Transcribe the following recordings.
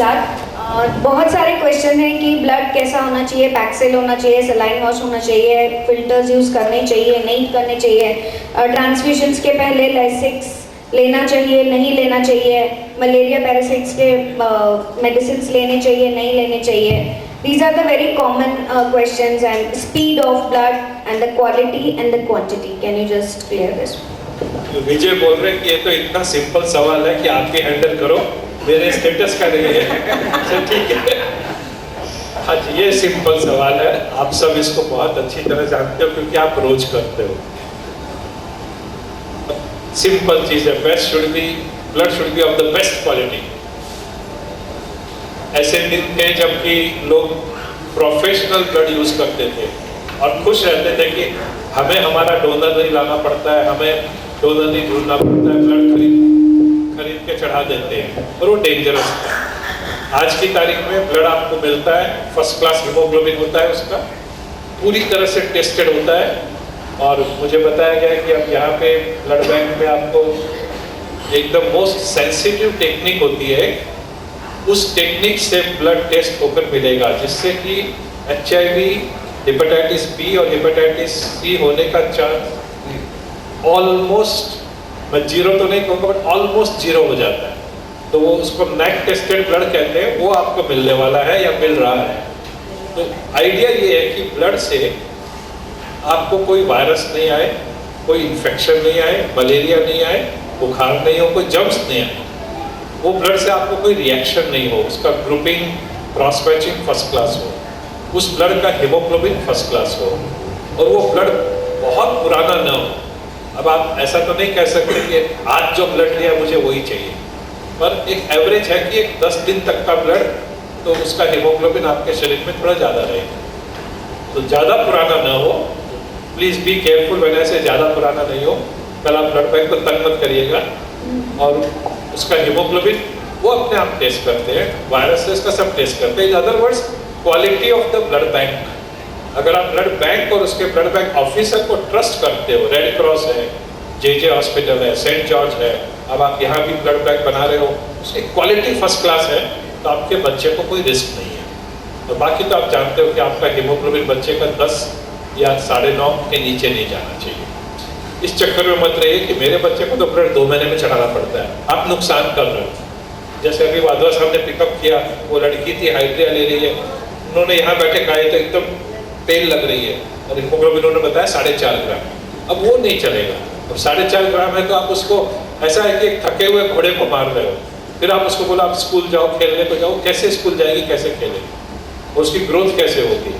Start. बहुत सारे question हैं कि ब्लड कैसा होना चाहिए, पैक्सेल होना चाहिए, सलाइन वॉश होना चाहिए, फिल्टर्स यूज़ करने चाहिए, नहीं करने चाहिए, ट्रांसफ्यूजन्स के पहले लेसिक्स लेना चाहिए, नहीं लेना चाहिए, मलेरिया पैरासाइट्स के मेडिसिन लेने चाहिए, नहीं लेने चाहिए। These are the very common questions, and speed of blood and the quality and the quantity. Can you just clear this? विजय बोल रहे हैं कि ये तो इतना सिंपल सवाल है कि आप भी हैंडल करो, मेरे स्टेटस का नहीं है। अच्छा ठीक है, हाँ जी, ये सिंपल सवाल है, आप सब इसको बहुत अच्छी तरह जानते हो क्योंकि आप रोज करते हो। सिंपल चीज है, blood should be of the best quality. ऐसे दिन थे जबकि लोग प्रोफेशनल ब्लड यूज करते थे और खुश रहते थे कि हमें हमारा डोनर नहीं लाना पड़ता है, हमें डोनर नहीं ढूंढना पड़ता है, ब्लड खरीद के चढ़ा देते हैं, और वो डेंजरस था। आज की तारीख में ब्लड आपको मिलता है, फर्स्ट क्लास हीमोग्लोबिन होता है, उसका पूरी तरह से टेस्टेड होता है, और मुझे बताया गया है कि अब यहाँ पे ब्लड बैंक में आपको एकदम मोस्ट सेंसिटिव टेक्निक होती है, उस टेक्निक से ब्लड टेस्ट होकर मिलेगा, जिससे कि HIV, हेपेटाइटिस बी और हेपेटाइटिस सी होने का चांस ऑलमोस्ट, मैं जीरो तो नहीं कहूँगा बट ऑलमोस्ट जीरो हो जाता है। तो वो उसको नेक टेस्टेड ब्लड कहते हैं, वो आपको मिलने वाला है या मिल रहा है। तो आइडिया ये है कि ब्लड से आपको कोई वायरस नहीं आए, कोई इन्फेक्शन नहीं आए, मलेरिया नहीं आए, बुखार नहीं हो, कोई जर्म्स नहीं आए, वो ब्लड से आपको कोई रिएक्शन नहीं हो, उसका grouping cross matching first class हो, उस ब्लड का हीमोग्लोबिन फर्स्ट क्लास हो, और वो ब्लड बहुत पुराना ना हो। अब आप ऐसा तो नहीं कह सकते कि आज जो ब्लड लिया मुझे वही चाहिए, पर एक एवरेज है कि एक 10 दिन तक का ब्लड, तो उसका हीमोग्लोबिन आपके शरीर में थोड़ा ज़्यादा रहेगा। तो ज़्यादा पुराना ना हो, प्लीज़ बी केयरफुल, वजह से ज़्यादा पुराना नहीं हो। कल आप ब्लड बैंक को तंग मत करिएगा। और उसका हीमोग्लोबिन वो अपने आप टेस्ट करते हैं, वायरसेस का सब टेस्ट करते हैं। In other words, quality of the blood bank. अगर आप ब्लड बैंक और उसके ब्लड बैंक ऑफिसर को ट्रस्ट करते हो, रेड क्रॉस है, JJ हॉस्पिटल है, सेंट जॉर्ज है, अब आप यहाँ भी ब्लड बैंक बना रहे हो, उसकी क्वालिटी फर्स्ट क्लास है, तो आपके बच्चे को कोई रिस्क नहीं है। और बाकी तो आप जानते हो कि आपका हीमोग्लोबिन बच्चे का 10 या 9.5 के नीचे नहीं जाना चाहिए। इस चक्कर में मत रहिए कि मेरे बच्चे को तो ब्लड 2 महीने में चढ़ाना पड़ता है, आप नुकसान कर रहे हो। जैसे अभी वाधवा साहब ने पिकअप किया, वो लड़की थी, हाइड्रिया ले रही है, उन्होंने यहाँ बैठे खाए तो एकदम तेल लग रही है, और हीमोग्लोबिन उन्होंने बताया 4.5 ग्राम। अब वो नहीं चलेगा। अब 4.5 ग्राम है तो आप उसको, ऐसा है कि एक थके हुए घोड़े को मार रहे हो, फिर आप उसको बोला आप स्कूल जाओ, खेलने को जाओ, कैसे स्कूल जाएगी, कैसे खेलेगी, और उसकी ग्रोथ कैसे होगी।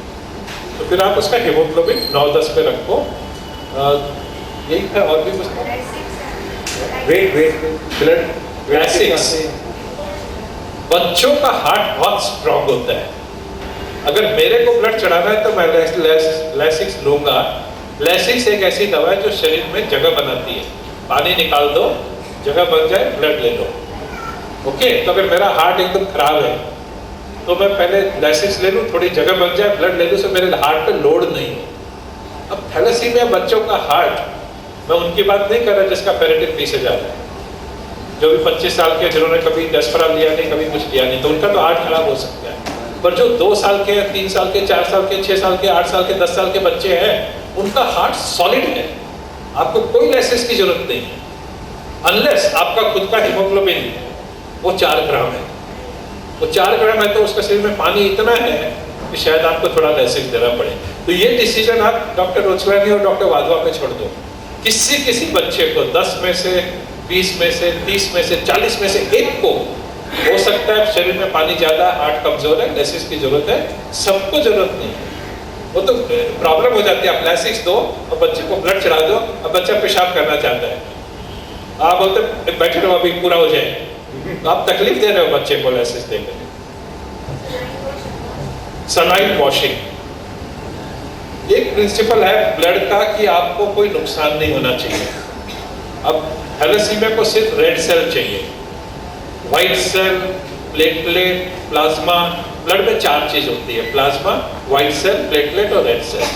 तो फिर आप उसका हीमोग्लोबिन 9-10 पे रखो। यही था, और भी कुछ वेट ब्लड लेसिक्स। बच्चों का हार्ट बहुत स्ट्रॉन्ग होता है, अगर मेरे को ब्लड चढ़ाना है तो मैं लेसिक्स लूंगा। लेसिक्स एक ऐसी दवा है जो शरीर में जगह बनाती है, पानी निकाल दो, जगह बन जाए, ब्लड ले लो। ओके, तो अगर मेरा हार्ट एकदम खराब है तो मैं पहले लेसिक्स ले लूँ, थोड़ी जगह बन जाए, ब्लड ले लूँ, तो मेरे हार्ट पे लोड नहीं हो। अब थैलेसीमिया बच्चों का हार्ट, मैं उनकी बात नहीं कर रहा जिसका फेरेटिन 20,000 है, जो भी 25 साल के, जिन्होंने कभी डेस्परा लिया नहीं, कभी कुछ लिया नहीं, तो उनका तो हार्ट खराब हो सकता है। पर जो 2 साल के, 3 साल के, 4 साल के, 6 साल के, 8 साल के, 10 साल के बच्चे हैं, उनका हार्ट सॉलिड है, आपको कोई लेसिस की जरूरत नहीं है, अनलेस आपका खुद का हीमोग्लोबिन वो 4 ग्राम है। वो 4 ग्राम है तो उसका शरीर में पानी इतना है कि शायद आपको थोड़ा लेसिस देना पड़े। तो ये डिसीजन आप डॉक्टर रोचलानी और डॉक्टर वाधवा पे छोड़ दो। किसी बच्चे को 10 में से, 20 में से, 30 में से, 40 में से एक को हो सकता है शरीर में पानी ज्यादा, हार्ट कमजोर है, लेसिस की जरूरत है, सबको जरूरत नहीं है। वो तो प्रॉब्लम हो जाती है, आप लेसिस दो और बच्चे को ब्लड चढ़ा दो, अब बच्चा पेशाब करना चाहता है, आप बोलते बैठे रहो अभी पूरा हो जाए, तो आप तकलीफ दे रहे हो बच्चे को लेसिस देकर। सलाइन वॉशिंग एक प्रिंसिपल है ब्लड का कि आपको कोई नुकसान नहीं होना चाहिए। अब थैलेसीमिया को सिर्फ रेड सेल चाहिए, white cell, platelet, plasma. Blood में 4 चीज होती है, प्लाज्मा, व्हाइट सेल, प्लेटलेट और रेड सेल।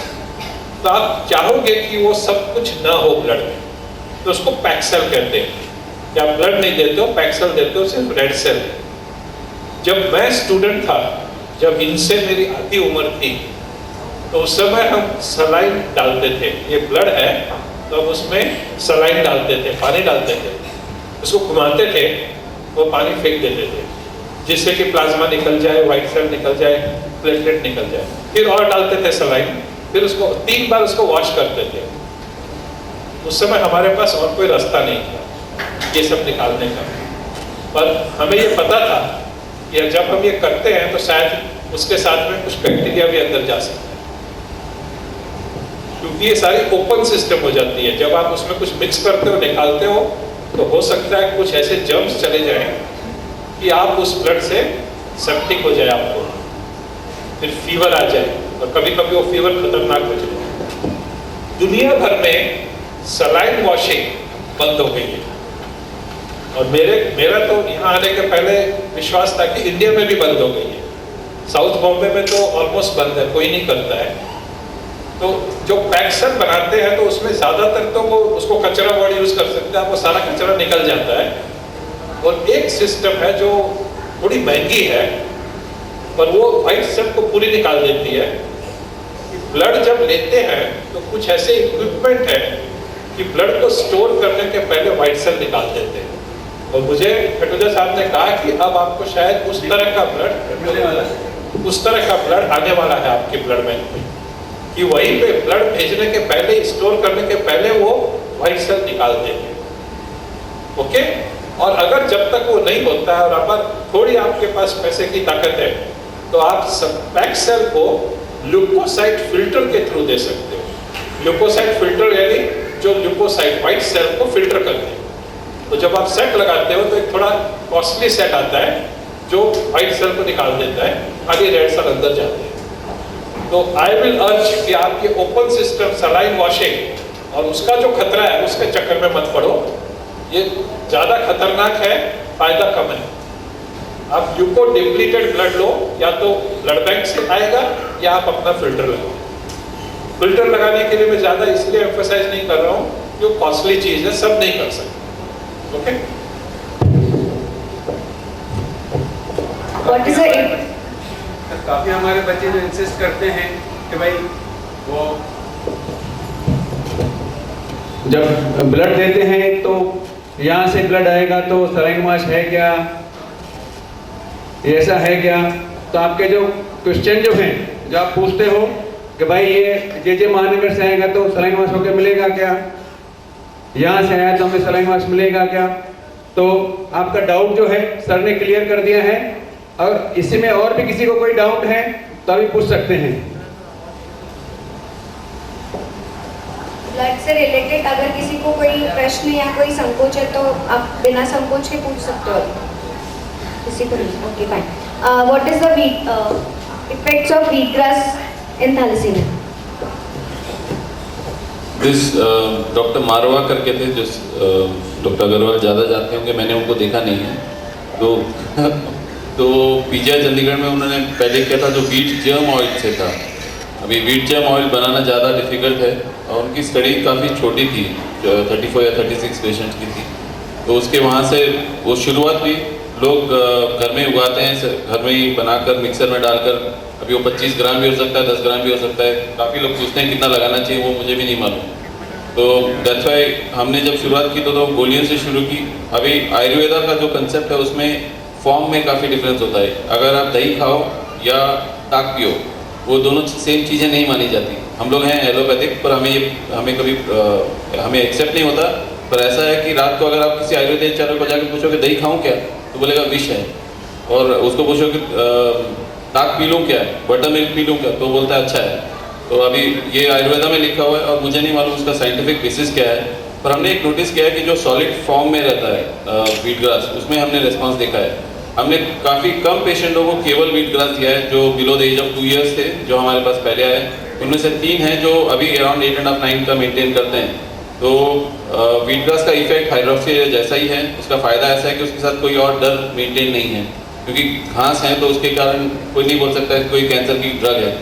तो आप चाहोगे कि वो सब कुछ ना हो ब्लड में, तो उसको पैक्सेल कहते हैं। क्या ब्लड नहीं देते हो, पैक्सेल देते हो, सिर्फ रेड सेल। जब मैं स्टूडेंट था, जब इनसे मेरी आधी उम्र थी, तो उस समय हम सलाइन डालते थे। ये ब्लड है तो हम उसमें सलाइन डालते थे, पानी डालते थे, उसको घुमाते थे, वो पानी फेंक देते थे जिससे कि प्लाज्मा निकल जाए, व्हाइट सेल निकल जाए, प्लेटलेट निकल जाए। फिर और डालते थे सलाइन, फिर उसको 3 बार उसको वॉश करते थे। उस समय हमारे पास और कोई रास्ता नहीं था ये सब निकालने का, पर हमें ये पता था कि जब हम ये करते हैं तो शायद उसके साथ में कुछ बैक्टीरिया भी अंदर जा सकता है, क्योंकि ये सारी ओपन सिस्टम हो जाती है। जब आप उसमें कुछ मिक्स करते हो, निकालते हो, तो हो सकता है कुछ ऐसे जर्म्स चले जाएं कि आप उस ब्लड से सेप्टिक हो जाए, आपको फिर फीवर आ जाए, और कभी कभी वो फीवर खतरनाक हो जाए। दुनिया भर में सलाइन वॉशिंग बंद हो गई है, और मेरा तो यहाँ आने के पहले विश्वास था कि इंडिया में भी बंद हो गई है। साउथ बॉम्बे में तो ऑलमोस्ट बंद है, कोई नहीं करता है। तो जो पैक्सल बनाते हैं तो उसमें ज़्यादातर तो वो उसको कचरा वर्ड यूज़ कर सकते हैं, वो सारा कचरा निकल जाता है। और एक सिस्टम है जो थोड़ी महंगी है, पर वो व्हाइट सेल को पूरी निकाल देती है। ब्लड जब लेते हैं तो कुछ ऐसे इक्विपमेंट है कि ब्लड को स्टोर करने के पहले व्हाइट सेल निकाल देते हैं। और मुझे खटूजा साहब ने कहा कि अब आपको शायद उस तरह का ब्लड आने वाला है आपके ब्लड बैंक में, कि वहीं पे ब्लड भेजने के पहले, स्टोर करने के पहले वो व्हाइट सेल निकाल देंगे। ओके, और अगर जब तक वो नहीं होता है और अगर थोड़ी आपके पास पैसे की ताकत है, तो आप पैक सेल को ल्यूकोसाइट फिल्टर के थ्रू दे सकते हो। ल्यूकोसाइट फिल्टर यानी जो ल्यूकोसाइट व्हाइट सेल को फिल्टर करते हैं। तो जब आप सेट लगाते हो तो एक थोड़ा कॉस्टली सेट आता है जो व्हाइट सेल को निकाल देता है, खाली रेड सेल अंदर जाते हैं। तो आई विल अर्ज कि आप ये ओपन सिस्टम सलाइन वॉशिंग और उसका जो खतरा है उसके चक्कर में मत पड़ो। ये ज़्यादा खतरनाक है, फायदा कम है। आप ल्यूको डिप्लीटेड ब्लड लो, या तो ब्लड बैंक से आएगा या आप अपना फिल्टर लगाओ। फिल्टर लगाने के लिए मैं ज़्यादा इसलिए एम्फसाइज नहीं कर रहा हूँ कि वो कॉस्टली चीज़ है, सब नहीं कर सकते। Okay, what is it? काफी हमारे बच्चे जो इंसिस्ट करते हैं कि भाई वो जब ब्लड देते हैं तो यहाँ से ब्लड आएगा तो सलाइन वाश है क्या, ऐसा है क्या? तो आपके जो क्वेश्चन जो हैं, जो आप पूछते हो कि भाई ये जे महानगर से आएगा तो सलाइन वाश होकर मिलेगा क्या, यहाँ से आया तो हमें सलाइन वाश मिलेगा क्या? तो आपका डाउट जो है सर ने क्लियर कर दिया है। और इसी में और भी किसी को कोई डाउट है तो अभी पूछ सकते हैं। ब्लड से रिलेटेड अगर किसी को कोई प्रश्न या कोई संकोच है तो आप बिना संकोच के पूछ सकते हो। किसी को नहीं? Okay, fine. What is the effects of wheat grass in thalassemia? This doctor Marwah करके थे, जो डॉक्टर अग्रवाल ज़्यादा जानते होंगे, मैंने उनको देखा नहीं है। तो पीजीआई चंडीगढ़ में उन्होंने पहले किया था जो व्हीट जर्म ऑयल से था। अभी व्हीट जर्म ऑयल बनाना ज़्यादा डिफ़िकल्ट है, और उनकी स्टडी काफ़ी छोटी थी, 34 या 36 पेशेंट्स की थी। तो उसके वहाँ से वो शुरुआत हुई। लोग घर में उगाते हैं, घर में ही बनाकर मिक्सर में डालकर, अभी वो 25 ग्राम भी हो सकता है, 10 ग्राम भी हो सकता है। काफ़ी लोग पूछते हैं कितना लगाना चाहिए, वो मुझे भी नहीं मालूम। तो दैट्स वाई हमने जब शुरुआत की तो गोलियों से शुरू की। अभी आयुर्वेदा का जो कंसेप्ट है उसमें फॉर्म में काफ़ी डिफरेंस होता है। अगर आप दही खाओ या ताक पियो, वो दोनों सेम चीज़ें नहीं मानी जाती। हम लोग हैं एलोपैथिक, पर हमें कभी हमें एक्सेप्ट नहीं होता। पर ऐसा है कि रात को अगर आप किसी आयुर्वेदिक चालक को जाकर पूछोगे दही खाऊं क्या, तो बोलेगा विष है। और उसको पूछोगे ताक पी लूँ क्या, बटर मिल्क पी लूँ क्या, तो बोलता है अच्छा है। तो अभी ये आयुर्वेदा में लिखा हुआ है और मुझे नहीं मालूम उसका साइंटिफिक बेसिस क्या है। पर हमने एक नोटिस किया है कि जो सॉलिड फॉर्म में रहता है व्हीट ग्रास, उसमें हमने रिस्पॉन्स देखा है। हमने काफ़ी कम पेशेंटों को केवल व्हीट ग्रास दिया है जो below the age of 2 years थे, जो हमारे पास पहले आए। उनमें से 3 हैं जो अभी अराउंड 8.5-9 का मेंटेन करते हैं। तो व्हीट ग्रास का इफेक्ट हाइड्रोक्सी जैसा ही है। उसका फ़ायदा ऐसा है कि उसके साथ कोई और डर मेंटेन नहीं है, क्योंकि घास है तो उसके कारण कोई नहीं बोल सकता है कोई कैंसर की ड्रग है।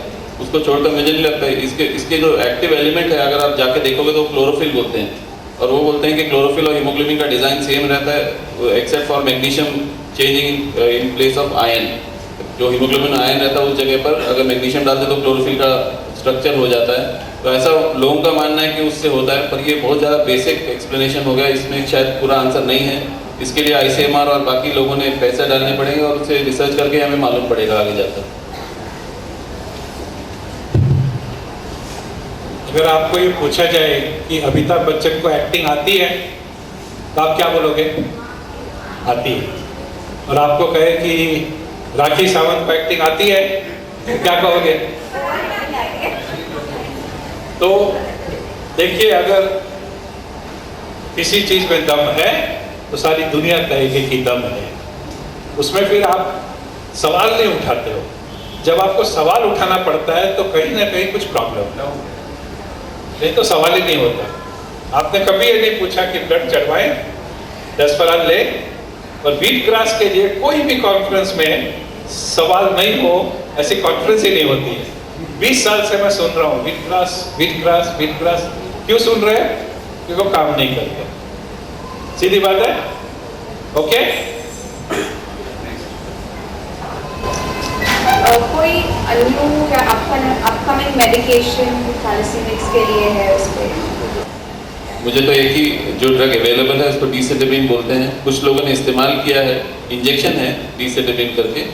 उसको छोड़कर मुझे नहीं लगता है। इसके जो एक्टिव एलिमेंट है, अगर आप जाके देखोगे तो क्लोरोफिल बोलते हैं, और वो बोलते हैं कि क्लोरोफिल और हीमोग्लोबिन का डिज़ाइन सेम रहता है except for magnesium changing in place of ion, जो हीमोग्लोबिन आयन रहता है उस जगह पर अगर मैग्नीशियम डालते तो क्लोरोफिल का स्ट्रक्चर हो जाता है। तो ऐसा लोगों का मानना है कि उससे होता है, पर ये बहुत ज़्यादा बेसिक एक्सप्लेनेशन हो गया, इसमें शायद पूरा आंसर नहीं है। इसके लिए ICMR और बाकी लोगों ने पैसा डालने पड़ेंगे और उसे रिसर्च करके हमें मालूम पड़ेगा आगे जाकर। अगर आपको ये पूछा जाए कि अमिताभ बच्चन को एक्टिंग आती है तो आप क्या बोलोगे? आती है। और आपको कहे कि राखी सावंत को एक्टिंग आती है, क्या कहोगे? तो देखिए, अगर किसी चीज में दम है तो सारी दुनिया कहेगी कि दम है, उसमें फिर आप सवाल नहीं उठाते हो। जब आपको सवाल उठाना पड़ता है तो कहीं ना कहीं कुछ प्रॉब्लम है, नहीं तो सवाल ही नहीं होता। आपने कभी ये नहीं पूछा कि ब्लड चढ़वाएं, 10 फलान ले, और व्हीट ग्रास के लिए कोई भी कॉन्फ्रेंस में सवाल नहीं हो, ऐसी कॉन्फ्रेंस ही नहीं होती है। 20 साल से मैं सुन रहा हूँ wheat grass, wheat grass, wheat grass. क्यों सुन रहे हैं? क्योंकि वो काम नहीं करते। सीधी बात है। ओके, कोई न्यू या अपकमिंग मेडिकेशन थैलेसीमिक्स के लिए है उस पर? मुझे तो एक ही जो ड्रग अवेलेबल है उसको डिसिटेबिन बोलते हैं। कुछ लोगों ने इस्तेमाल किया है, इंजेक्शन है डिसिटेबिन करके,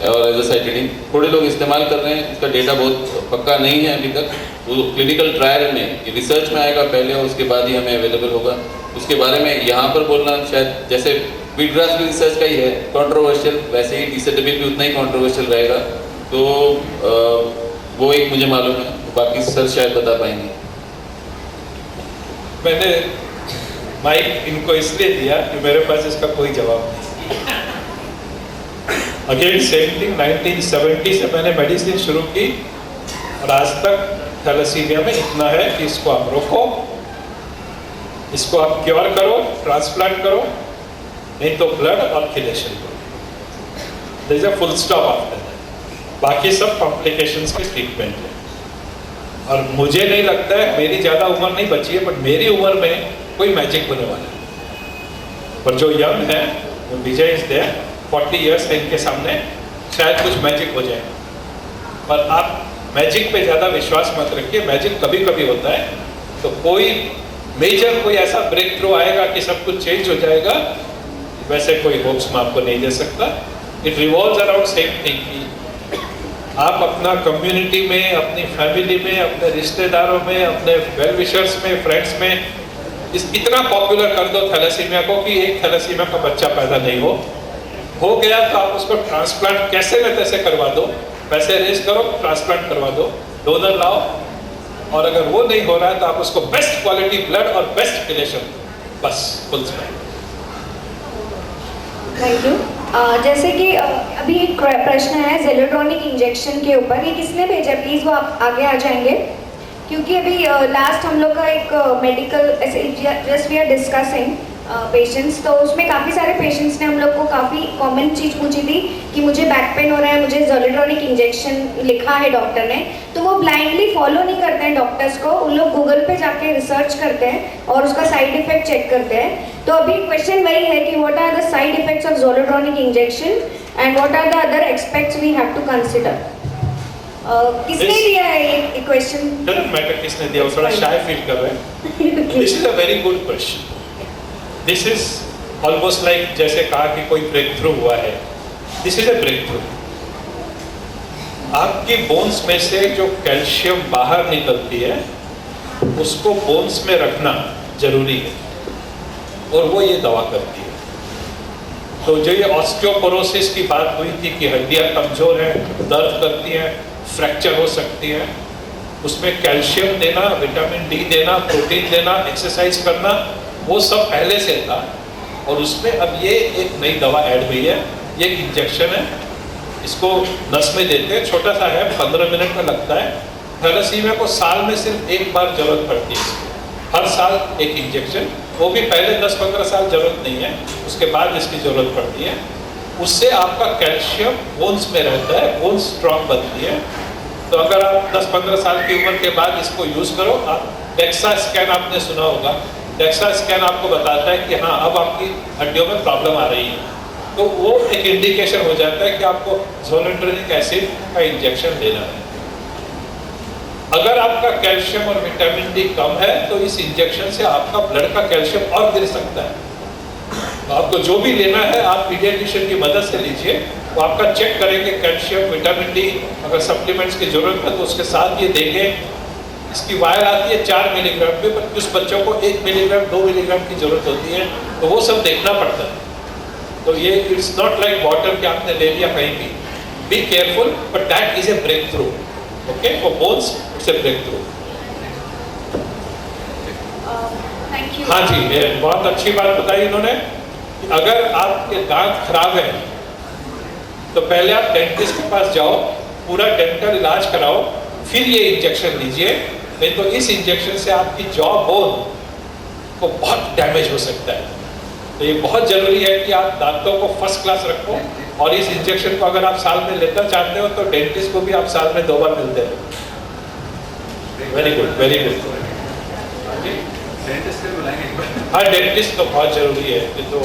और एजासाइक्लिन थोड़े लोग इस्तेमाल कर रहे हैं। इसका डेटा बहुत पक्का नहीं है अभी तक, वो क्लिनिकल ट्रायल में रिसर्च में आएगा पहले और उसके बाद ही हमें अवेलेबल होगा। उसके बारे में यहाँ पर बोलना शायद, जैसे व्हीट ग्रास भी रिसर्च का ही है, कंट्रोवर्शियल, वैसे ही डिसिटेबिन भी उतना ही कंट्रोवर्शियल रहेगा। तो वो एक मुझे मालूम है, बाकी सर शायद बता पाएंगे। मैंने माइक इनको इसलिए दिया कि मेरे पास इसका कोई जवाब नहीं। अगेन सेम थिंग, 1970 से मैंने मेडिसिन शुरू की और आज तक थैलेसीमिया में इतना है कि इसको आप रोको, इसको आप क्योर करो, ट्रांसप्लांट करो, नहीं तो ब्लड और किलेशन करो। There is a full stop after that. बाकी सब कॉम्प्लिकेशंस के ट्रीटमेंट है। और मुझे नहीं लगता है, मेरी ज़्यादा उम्र नहीं बची है, बट मेरी उम्र में कोई मैजिक होने वाला है। पर जो यंग है, वो विजय इज देयर, 40 इयर्स है इनके सामने, शायद कुछ मैजिक हो जाए। पर आप मैजिक पे ज़्यादा विश्वास मत रखिए, मैजिक कभी कभी होता है। तो कोई मेजर कोई ऐसा ब्रेक थ्रू आएगा कि सब कुछ चेंज हो जाएगा, वैसे कोई होप्स मैं आपको नहीं दे सकता। It revolves around same thing कि आप अपना कम्युनिटी में, अपनी फैमिली में, अपने रिश्तेदारों में, अपने वेल विशर्स में, फ्रेंड्स में इतना पॉपुलर कर दो थैलेसीमिया को कि एक थैलेसीमिया का बच्चा पैदा नहीं हो गया तो आप उसको ट्रांसप्लांट कैसे न तैसे करवा दो, पैसे रेज करो, ट्रांसप्लांट करवा दो, डोनर लाओ, और अगर वो नहीं हो रहा है तो आप उसको बेस्ट क्वालिटी ब्लड और बेस्ट रिलेशन, बस फुल स्पैन। Thank you. जैसे कि अभी एक प्रश्न है जेलोट्रॉनिक इंजेक्शन के ऊपर, ये किसने भेजा? प्लीज़ वो आप आगे आ जाएंगे, क्योंकि अभी लास्ट हम लोग का एक मेडिकल ऐसे just we are discussing patients, तो उसमें काफ़ी सारे पेशेंट्स ने हम लोग को काफ़ी कॉमन चीज़ पूछी थी कि मुझे बैक पेन हो रहा है, मुझे जेलोट्रॉनिक इंजेक्शन लिखा है डॉक्टर ने, तो वो ब्लाइंडली फॉलो नहीं करते हैं डॉक्टर्स को, उन लोग गूगल पे जाके रिसर्च करते हैं और उसका साइड इफेक्ट चेक करते हैं। तो अभी क्वेश्चन वही है कि what are the side effects of jelotronic injection and what are the other aspects we have to consider. किसने दिया है ये क्वेश्चन? डजंट मैटर किसने दिया, वो थोड़ा शाय फील कर रहे हैं। This is a very good question. This is almost like जैसे कहा कि कोई ब्रेक थ्रू हुआ है, this is a breakthrough. आपकी बोन्स में से जो कैल्शियम बाहर निकलती है उसको बोन्स में रखना जरूरी है, और वो ये दवा करती है। तो जो ये ऑस्टियोपोरोसिस की बात हुई थी कि हड्डियां कमजोर हैं, दर्द करती हैं, फ्रैक्चर हो सकती है, उसमें कैल्शियम देना, विटामिन डी देना, प्रोटीन देना, एक्सरसाइज करना, वो सब पहले से था। और उसमें अब ये एक नई दवा ऐड हुई है, ये एक इंजेक्शन है, इसको नस में देते हैं, छोटा सा है, 15 मिनट में लगता है। थैलेसीमिया को साल में सिर्फ एक बार जरूरत पड़ती है, हर साल एक इंजेक्शन, वो भी पहले 10-15 साल जरूरत नहीं है, उसके बाद इसकी जरूरत पड़ती है। उससे आपका कैल्शियम बोन्स में रहता है, बोन्स स्ट्रॉन्ग बनती है। तो अगर आप 10-15 साल की उम्र के बाद इसको यूज़ करो, आप डेक्सा स्कैन आपने सुना होगा, डेक्सा स्कैन आपको बताता है कि हाँ अब आपकी हड्डियों में प्रॉब्लम आ रही है, तो वो एक इंडिकेशन हो जाता है कि आपको जोलिट्रिनिक एसिड का इंजेक्शन देना है। अगर आपका कैल्शियम और विटामिन डी कम है तो इस इंजेक्शन से आपका ब्लड का कैल्शियम और गिर सकता है। तो आपको जो भी लेना है आप पीडियाट्रिशियन की मदद से लीजिए, वो आपका चेक करेंगे कैल्शियम, विटामिन डी, अगर सप्लीमेंट्स की जरूरत है तो उसके साथ ये देंगे। इसकी वायर आती है 4 मिलीग्राम में, पर कुछ बच्चों को 1 मिलीग्राम 2 मिलीग्राम की जरूरत होती है, तो वो सब देखना पड़ता है। तो ये इट्स नॉट लाइक वाटर कि आपने ले लिया कहीं भी, be careful, but that is a breakthrough, okay, for bones it's a breakthrough. Thank you. हाँ जी, ये बहुत अच्छी बात बताई इन्होंने। अगर आपके दांत खराब है तो पहले आप डेंटिस्ट के पास जाओ, पूरा डेंटल इलाज कराओ, फिर ये इंजेक्शन लीजिए, नहीं तो इस इंजेक्शन से आपकी जॉ बोन को बहुत डैमेज हो सकता है। तो ये बहुत जरूरी है कि आप दांतों को फर्स्ट क्लास रखो, और इस इंजेक्शन को अगर आप साल में लेना चाहते हो तो डेंटिस्ट को भी आप साल में 2 बार मिलते हो। Very good, very good. हाँ, डेंटिस्ट तो बहुत जरूरी है, ये तो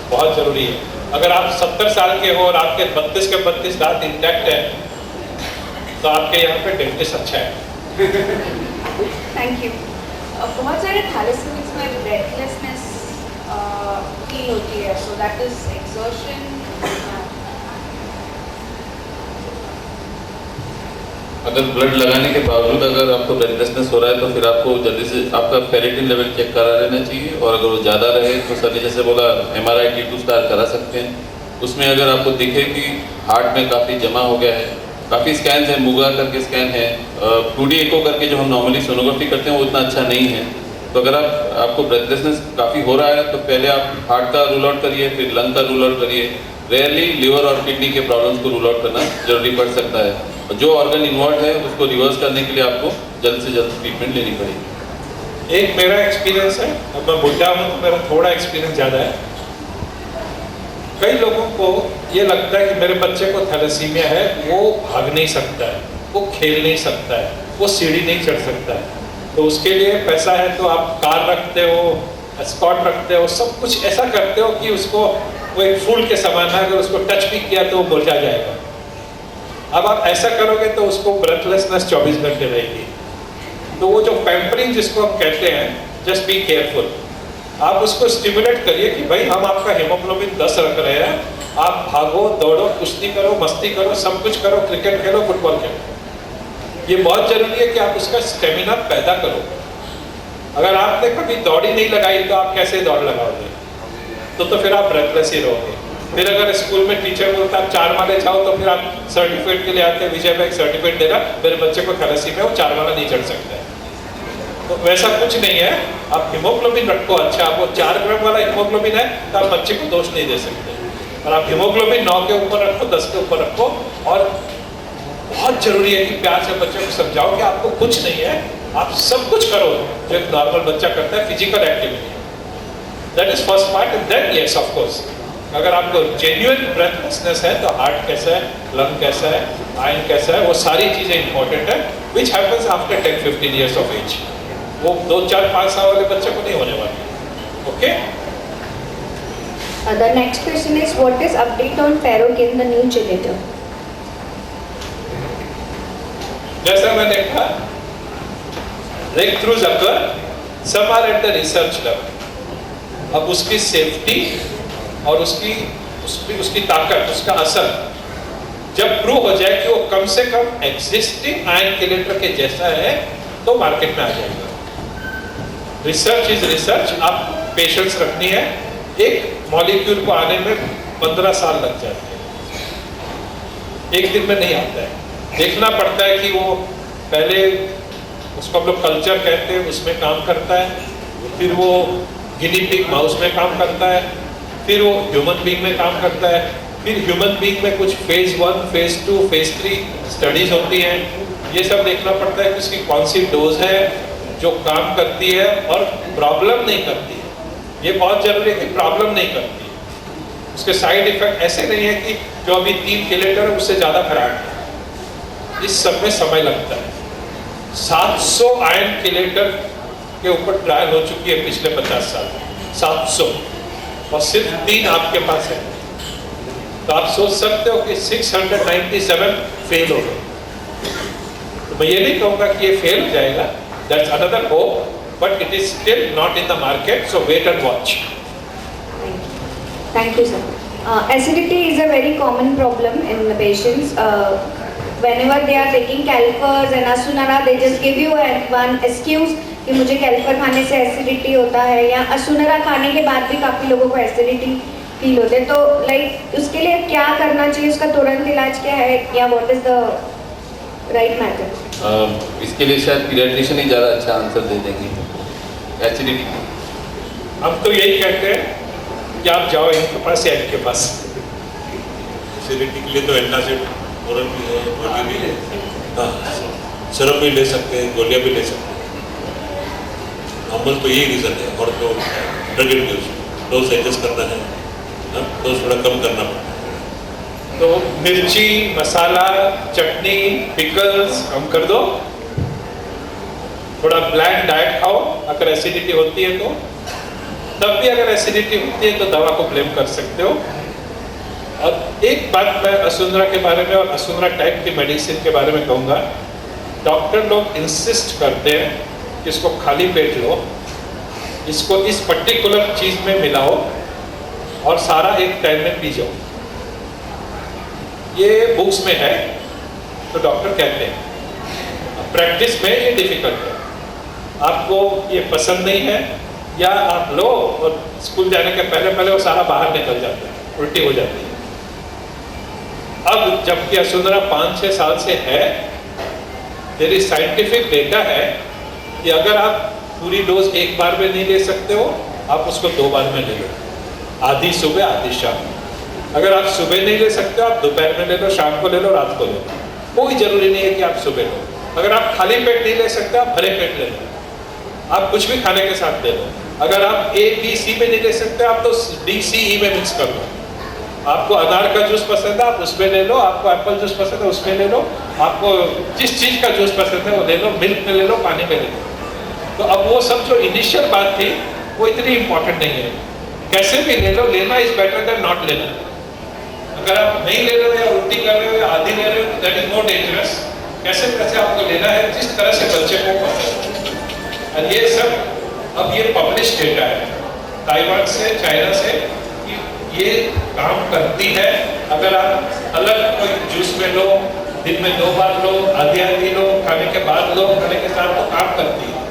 बहुत जरूरी है। अगर आप 70 साल के हो और आपके 32 के 32 दांत इंटैक्ट है तो आपके यहाँ पे डेंटिस्ट अच्छा है। Thank you. बहुत सारे थैलेसीमिक्स में ब्रेथलेसनेस फील होती है, सो दैट इज एक्सर्शन। अगर ब्लड लगाने के बावजूद अगर आपको ब्रेथलेसनेस हो रहा है तो फिर आपको जल्दी से आपका फेरेटिन लेवल चेक करा लेना चाहिए, और अगर वो ज़्यादा रहे तो सर ने जैसे बोला MRI T2 स्टार करा सकते हैं। उसमें अगर आपको दिखे कि हार्ट में काफ़ी जमा हो गया है, काफ़ी स्कैन है, मुगा करके स्कैन है, 2D एको करके जो हम नॉर्मली सोनोग्राफी करते हैं वो इतना अच्छा नहीं है। तो अगर आपको ब्रेथलेसनेस काफ़ी हो रहा है तो पहले आप हार्ट का रूल आउट करिए, फिर लंग का रूल आउट करिए। रेयरली लिवर और किडनी के प्रॉब्लम्स को रूल आउट करना जरूरी पड़ सकता है, और जो ऑर्गन इन्वॉल्व है उसको रिवर्स करने के लिए आपको जल्द से जल्द ट्रीटमेंट लेनी पड़ेगी। एक मेरा एक्सपीरियंस है, अब मैं बुढ़ा हूँ तो मेरा थोड़ा एक्सपीरियंस ज़्यादा है। कई लोगों को ये लगता है कि मेरे बच्चे को थैलेसीमिया है, वो भाग नहीं सकता है, वो खेल नहीं सकता है, वो सीढ़ी नहीं चढ़ सकता है, तो उसके लिए पैसा है तो आप कार रखते हो, एस्कॉर्ट रखते हो, सब कुछ ऐसा करते हो कि उसको वो एक फूल के समान है, अगर उसको टच भी किया तो वो मुरझा जाएगा। अब आप ऐसा करोगे तो उसको ब्रेथलेसनेस 24 घंटे रहेगी। तो वो जो पैम्परिंग जिसको हम कहते हैं, जस्ट बी केयरफुल। आप उसको स्टिमुलेट करिए कि भाई हम आपका हीमोग्लोबिन 10 रख रहे हैं, आप भागो, दौड़ो, कुश्ती करो, मस्ती करो, सब कुछ करो, क्रिकेट खेलो, फुटबॉल खेलो। ये बहुत जरूरी है कि आप उसका स्टेमिना पैदा करो। अगर आपने कभी दौड़ी नहीं लगाई तो आप कैसे दौड़ लगाओगे? तो फिर आप ब्रेथलेस ही रहोगे। फिर अगर स्कूल में टीचर बोलता है 4 माले जाओ, तो फिर आप सर्टिफिकेट के लिए आते हैं, विजय भाई सर्टिफिकेट देना, मेरे बच्चे को थैलेसीमिया है, वो 4 माला नहीं चढ़ सकता है। तो वैसा कुछ नहीं है, आप हीमोग्लोबिन रखो अच्छा, आप वो 4 ग्राम वाला हीमोग्लोबिन है तो आप बच्चे को दोष नहीं दे सकते। और आप हीमोग्लोबिन 9 के ऊपर रखो, 10 के ऊपर रखो, और बहुत जरूरी है कि प्यार से बच्चे को समझाओ कि आपको कुछ नहीं है, आप सब कुछ करो जो एक नॉर्मल बच्चा करता है, physical activity. That is first part, and then yes of course अगर आपको जेन्युइन ब्रेथलेसनेस है तो हार्ट कैसा है, लंग कैसा है, आयन कैसा है, वो सारी चीजें इंपॉर्टेंट है, which happens after 10-15 years of age. वो 2, 4, 5 साल वाले बच्चे को नहीं होने वाली। Okay. The next question is, what is update on Parokin, the new chelator? जैसा मैंने कहा, breakthroughs occur, some are at the research level। अब उसकी सेफ्टी और उसकी ताकत, उसका असर जब प्रूव हो जाए कि वो कम से कम एग्जिस्टिंग आयन चेलेटर के जैसा है तो मार्केट में आ जाएगा। रिसर्च इज रिसर्च, आप पेशेंस रखनी है। एक मॉलिक्यूल को आने में 15 साल लग जाते हैं, एक दिन में नहीं आता है। देखना पड़ता है कि वो पहले, उसको हम लोग कल्चर कहते हैं, उसमें काम करता है, फिर वो गिनी पिग माउस में काम करता है, फिर वो ह्यूमन बीइंग में काम करता है, फिर ह्यूमन बीइंग में कुछ फेज 1, फेज 2, फेज 3 स्टडीज होती हैं। ये सब देखना पड़ता है कि उसकी कौन सी डोज है जो काम करती है और प्रॉब्लम नहीं करती है। ये बहुत जरूरी है कि प्रॉब्लम नहीं करती है। उसके साइड इफेक्ट ऐसे नहीं है कि जो अभी 3 चेलेटर है उससे ज़्यादा खराब है। इस सब में समय लगता है। 700 आयन चेलेटर के ऊपर ट्रायल हो चुकी है पिछले 50 साल में, 700, और सिर्फ 3 आपके पास है। तो आप सोच सकते हो कि 697 फेल हो गए। तो मैं ये नहीं कहूँगा कि ये फेल हो जाएगा, that's another hope, but it is still not in the market, so wait and watch. Thank you, sir. Acidity is a very common problem in the patients. Whenever they are taking calipers and Asunara, they just give you one excuse कि मुझे कैल्पर खाने से acidity होता है, या असुनरा खाने के बाद भी काफ़ी लोगों को एसिडिटी फील होते हैं। तो लाइक उसके लिए क्या करना चाहिए, उसका तुरंत इलाज क्या है, या what is the right method? इसके लिए शायद पीडियाट्रिशियन ही ज़्यादा अच्छा आंसर दे देंगे। एसिडिटी हम तो यही कहते हैं कि आप जाओ इनके पास या इनके पास। एसिडिटी के लिए तो एंटासिड ओरल भी है, गोली भी है, हाँ सिरप भी ले सकते हैं, गोलियां भी ले सकते हैं। नॉर्मल तो यही रीज़न है, और तो ड्रग इंड्यूस डोज एडजस्ट करना है, डोज थोड़ा कम करना पड़ता है। तो मिर्ची, मसाला, चटनी, पिकल्स कम कर दो, थोड़ा ब्लैंड डाइट खाओ अगर एसिडिटी होती है तो। तब भी अगर एसिडिटी होती है तो दवा को ब्लेम कर सकते हो। और एक बात मैं असुंदरा के बारे में और असुंदरा टाइप की मेडिसिन के बारे में कहूँगा, डॉक्टर लोग इंसिस्ट करते हैं कि इसको खाली पेट लो, इसको इस पर्टिकुलर चीज़ में मिलाओ और सारा एक टाइम में पी जाओ। ये बुक्स में है तो डॉक्टर कहते हैं, प्रैक्टिस में ये डिफिकल्ट है। आपको ये पसंद नहीं है, या आप लो और स्कूल जाने के पहले पहले वो सारा बाहर निकल जाता है, उल्टी हो जाती है। अब जबकि असुंदरा 5-6 साल से है, मेरी साइंटिफिक डेटा है कि अगर आप पूरी डोज एक बार में नहीं ले सकते हो, आप उसको 2 बार में ले लो, आधी सुबह आधी शाम। अगर आप सुबह नहीं ले सकते हो, आप दोपहर में ले लो, शाम को ले लो, रात को ले लो, कोई जरूरी नहीं है कि आप सुबह लो। अगर आप खाली पेट नहीं ले सकते, आप भरे पेट ले लो, आप कुछ भी खाने के साथ ले लो। अगर आप A, B, C में नहीं ले सकते, आप तो D, C, E में मिक्स कर लो। आपको अनार का जूस पसंद है, आप उसमें ले लो, आपको एप्पल जूस पसंद है उसमें ले लो, आपको जिस चीज़ का जूस पसंद है वो ले लो, मिल्क में ले लो, पानी में ले लो। तो अब वो सब जो इनिशियल बात थी वो इतनी इंपॉर्टेंट नहीं है, कैसे भी ले लो, लेना इज बेटर देन नॉट लेना। अगर आप नहीं ले रहे हो या उल्टी कर रहे हो या आधी ले रहे हो, दैट इज मोर डेंजरस। कैसे कैसे आपको लेना है, जिस तरह से बच्चे को पसंद है। और ये सब अब ये पब्लिश डेटा है ताइवान से, चाइना से, कि ये काम करती है। अगर आप अलग कोई जूस में लो, दिन में 2 बार लो, आधी आधी लो, खाने के बाद लो, खाने के साथ तो काम करती है।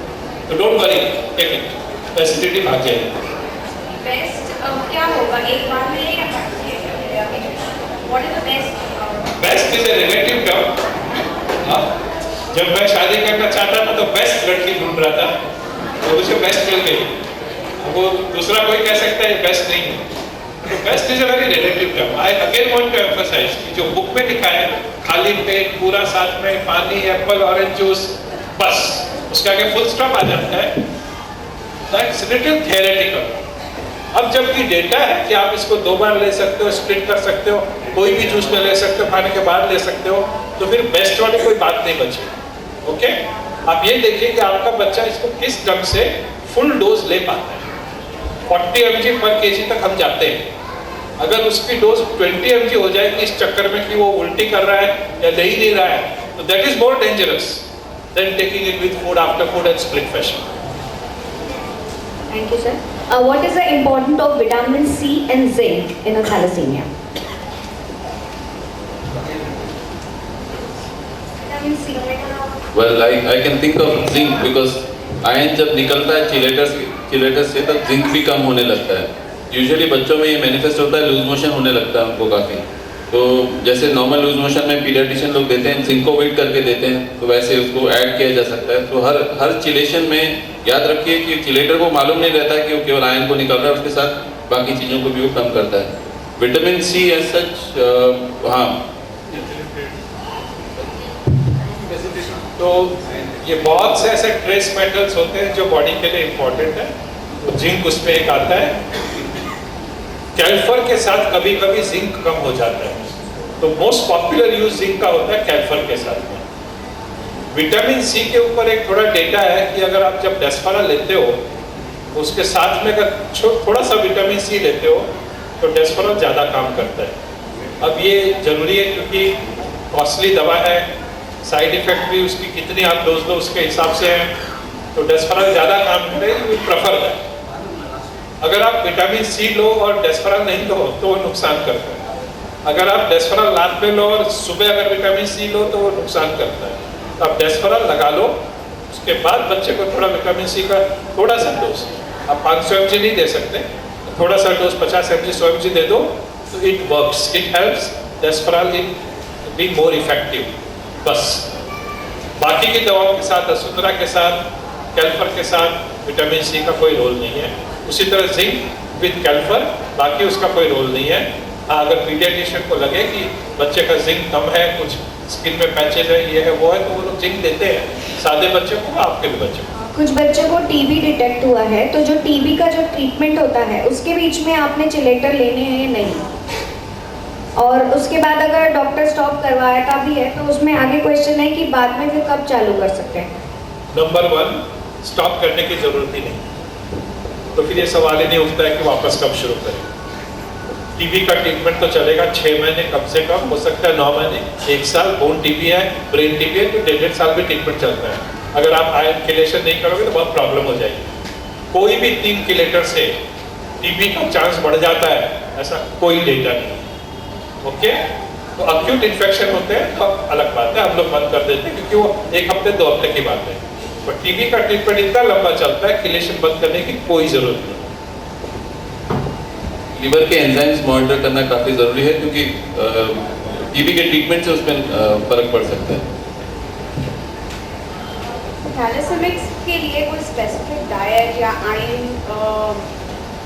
तो don't worry, take it, acidity भाग जाएगी। बेस्ट क्या होगा, एक बार में या what is the best? Best is a relative term. जब मैं शादी करना चाहता था तो बेस्ट लड़की ढूंढ रहा था, तो मुझे बेस्ट मिल गई। वो दूसरा कोई कह सकता है बेस्ट नहीं है। तो best is a very relative term. I again want to emphasise कि जो बुक में लिखा है, खाली पेट, पूरा साथ में पानी, एप्पल, ऑरेंज जूस, बस उसके आगे फुल स्टॉप आ जाता है, दैट्स लिटिल थियोरेटिकल। अब जबकि डेटा है कि आप इसको 2 बार ले सकते हो, स्प्लिट कर सकते हो, कोई भी जूस में ले सकते हो, खाने के बाद ले सकते हो, तो फिर बेस्ट वाली कोई बात नहीं बची। ओके, आप ये देखिए कि आपका बच्चा इसको किस ढंग से फुल डोज ले पाता है। 40 mg पर kg तक हम जाते हैं। अगर उसकी डोज 20 mg हो जाएगी इस चक्कर में कि वो उल्टी कर रहा है या ले ही नहीं रहा है, तो that is more dangerous than taking it with food after food and split fashion. Thank you, sir. What is the importance of vitamin C and zinc in a thalassemia? Vitamin C. Well I can think of zinc because ion जब निकलता है चिलेटर से तब zinc भी कम होने लगता है। Usually बच्चों में ये मैनिफेस्ट होता है, लूज मोशन होने लगता है उनको काफ़ी। तो जैसे नॉर्मल लूज मोशन में पीडियाट्रिशियन लोग देते हैं, जिंक को वेट करके देते हैं, तो वैसे उसको ऐड किया जा सकता है। तो हर चिलेशन में याद रखिए कि चिलेटर को मालूम नहीं रहता है कि वो केवल आयन को निकल रहा है, उसके साथ बाकी चीज़ों को भी वो कम करता है। विटामिन सी एज सच, हाँ, तो ये बहुत से ऐसे ट्रेस मेटल्स होते हैं जो बॉडी के लिए इम्पोर्टेंट है, तो जिंक उसमें एक आता है। कैल्फर के साथ कभी कभी जिंक कम हो जाता है, तो मोस्ट पॉपुलर यूज जिंक का होता है कैल्फर के साथ में। विटामिन सी के ऊपर एक थोड़ा डेटा है कि अगर आप जब डेस्फारा लेते हो उसके साथ में अगर थोड़ा सा विटामिन सी लेते हो तो डेस्फारा ज़्यादा काम करता है। अब ये जरूरी है क्योंकि कॉस्टली दवा है, साइड इफेक्ट भी उसकी कितनी आप डोज लो उसके हिसाब से है, तो डेस्फेराल ज़्यादा काम करे वी प्रेफर दैट। अगर आप विटामिन सी लो और डेस्फेराल नहीं लो तो वो नुकसान करता है। अगर आप डेस्फेराल रात में लो और सुबह अगर विटामिन सी लो तो वो नुकसान करता है। तो आप डेस्फेराल लगा लो, उसके बाद बच्चे को थोड़ा विटामिन सी का थोड़ा सा डोज, आप 500 mg नहीं दे सकते, थोड़ा सा डोज 50 mg 100 mg दे दो तो it works, it helps Desferal in be more effective. बस बाकी की दवाओं के साथ, असुंदरा के साथ, कैल्फर के साथ विटामिन सी का कोई रोल नहीं है। उसी तरह जिंक विद कैल्फर, बाकी उसका कोई रोल नहीं है। हाँ, अगर पीडियाट्रिशियन को लगे कि बच्चे का जिंक कम है, कुछ स्किन में पैचेज है, ये है वो है, तो वो लोग जिंक देते हैं सादे बच्चे को, आपके भी बच्चे को। कुछ बच्चों को टीबी डिटेक्ट हुआ है, तो जो टीबी का जो ट्रीटमेंट होता है उसके बीच में आपने चिलेटर लेने हैं या नहीं, और उसके बाद अगर डॉक्टर स्टॉप करवाया भी है तो उसमें आगे क्वेश्चन है कि बाद में फिर कब चालू कर सकते हैं? नंबर 1, स्टॉप करने की जरूरत ही नहीं, तो फिर ये सवाल ही नहीं उठता है कि वापस कब शुरू करें। टीबी का ट्रीटमेंट तो चलेगा 6 महीने कम से कम, हो सकता है 9 महीने, 1 साल। बोन टीबी है, ब्रेन टीबी है तो 1.5 साल भी ट्रीटमेंट चलता है। अगर आप आयरन किलेशन नहीं करोगे तो बहुत प्रॉब्लम हो जाएगी। कोई भी 3 किलेटर से टीबी का चांस बढ़ जाता है, ऐसा कोई डेटा नहीं। ओके, तो अक्यूट इन्फेक्शन होते हैं तो अलग बात है, हम लोग बंद कर देते हैं क्योंकि वो 1 हफ्ते 2 हफ्ते की बात है। पर टीबी का ट्रीटमेंट इतना लंबा चलता है, किलेशन बंद करने की कोई जरूरत नहीं। लीवर के एंजाइम्स मॉनिटर करना काफ़ी ज़रूरी है क्योंकि टीबी के ट्रीटमेंट से उसमें फर्क पड़ सकता है। थैलेसेमिक्स के लिए कोई स्पेसिफिक डाइट या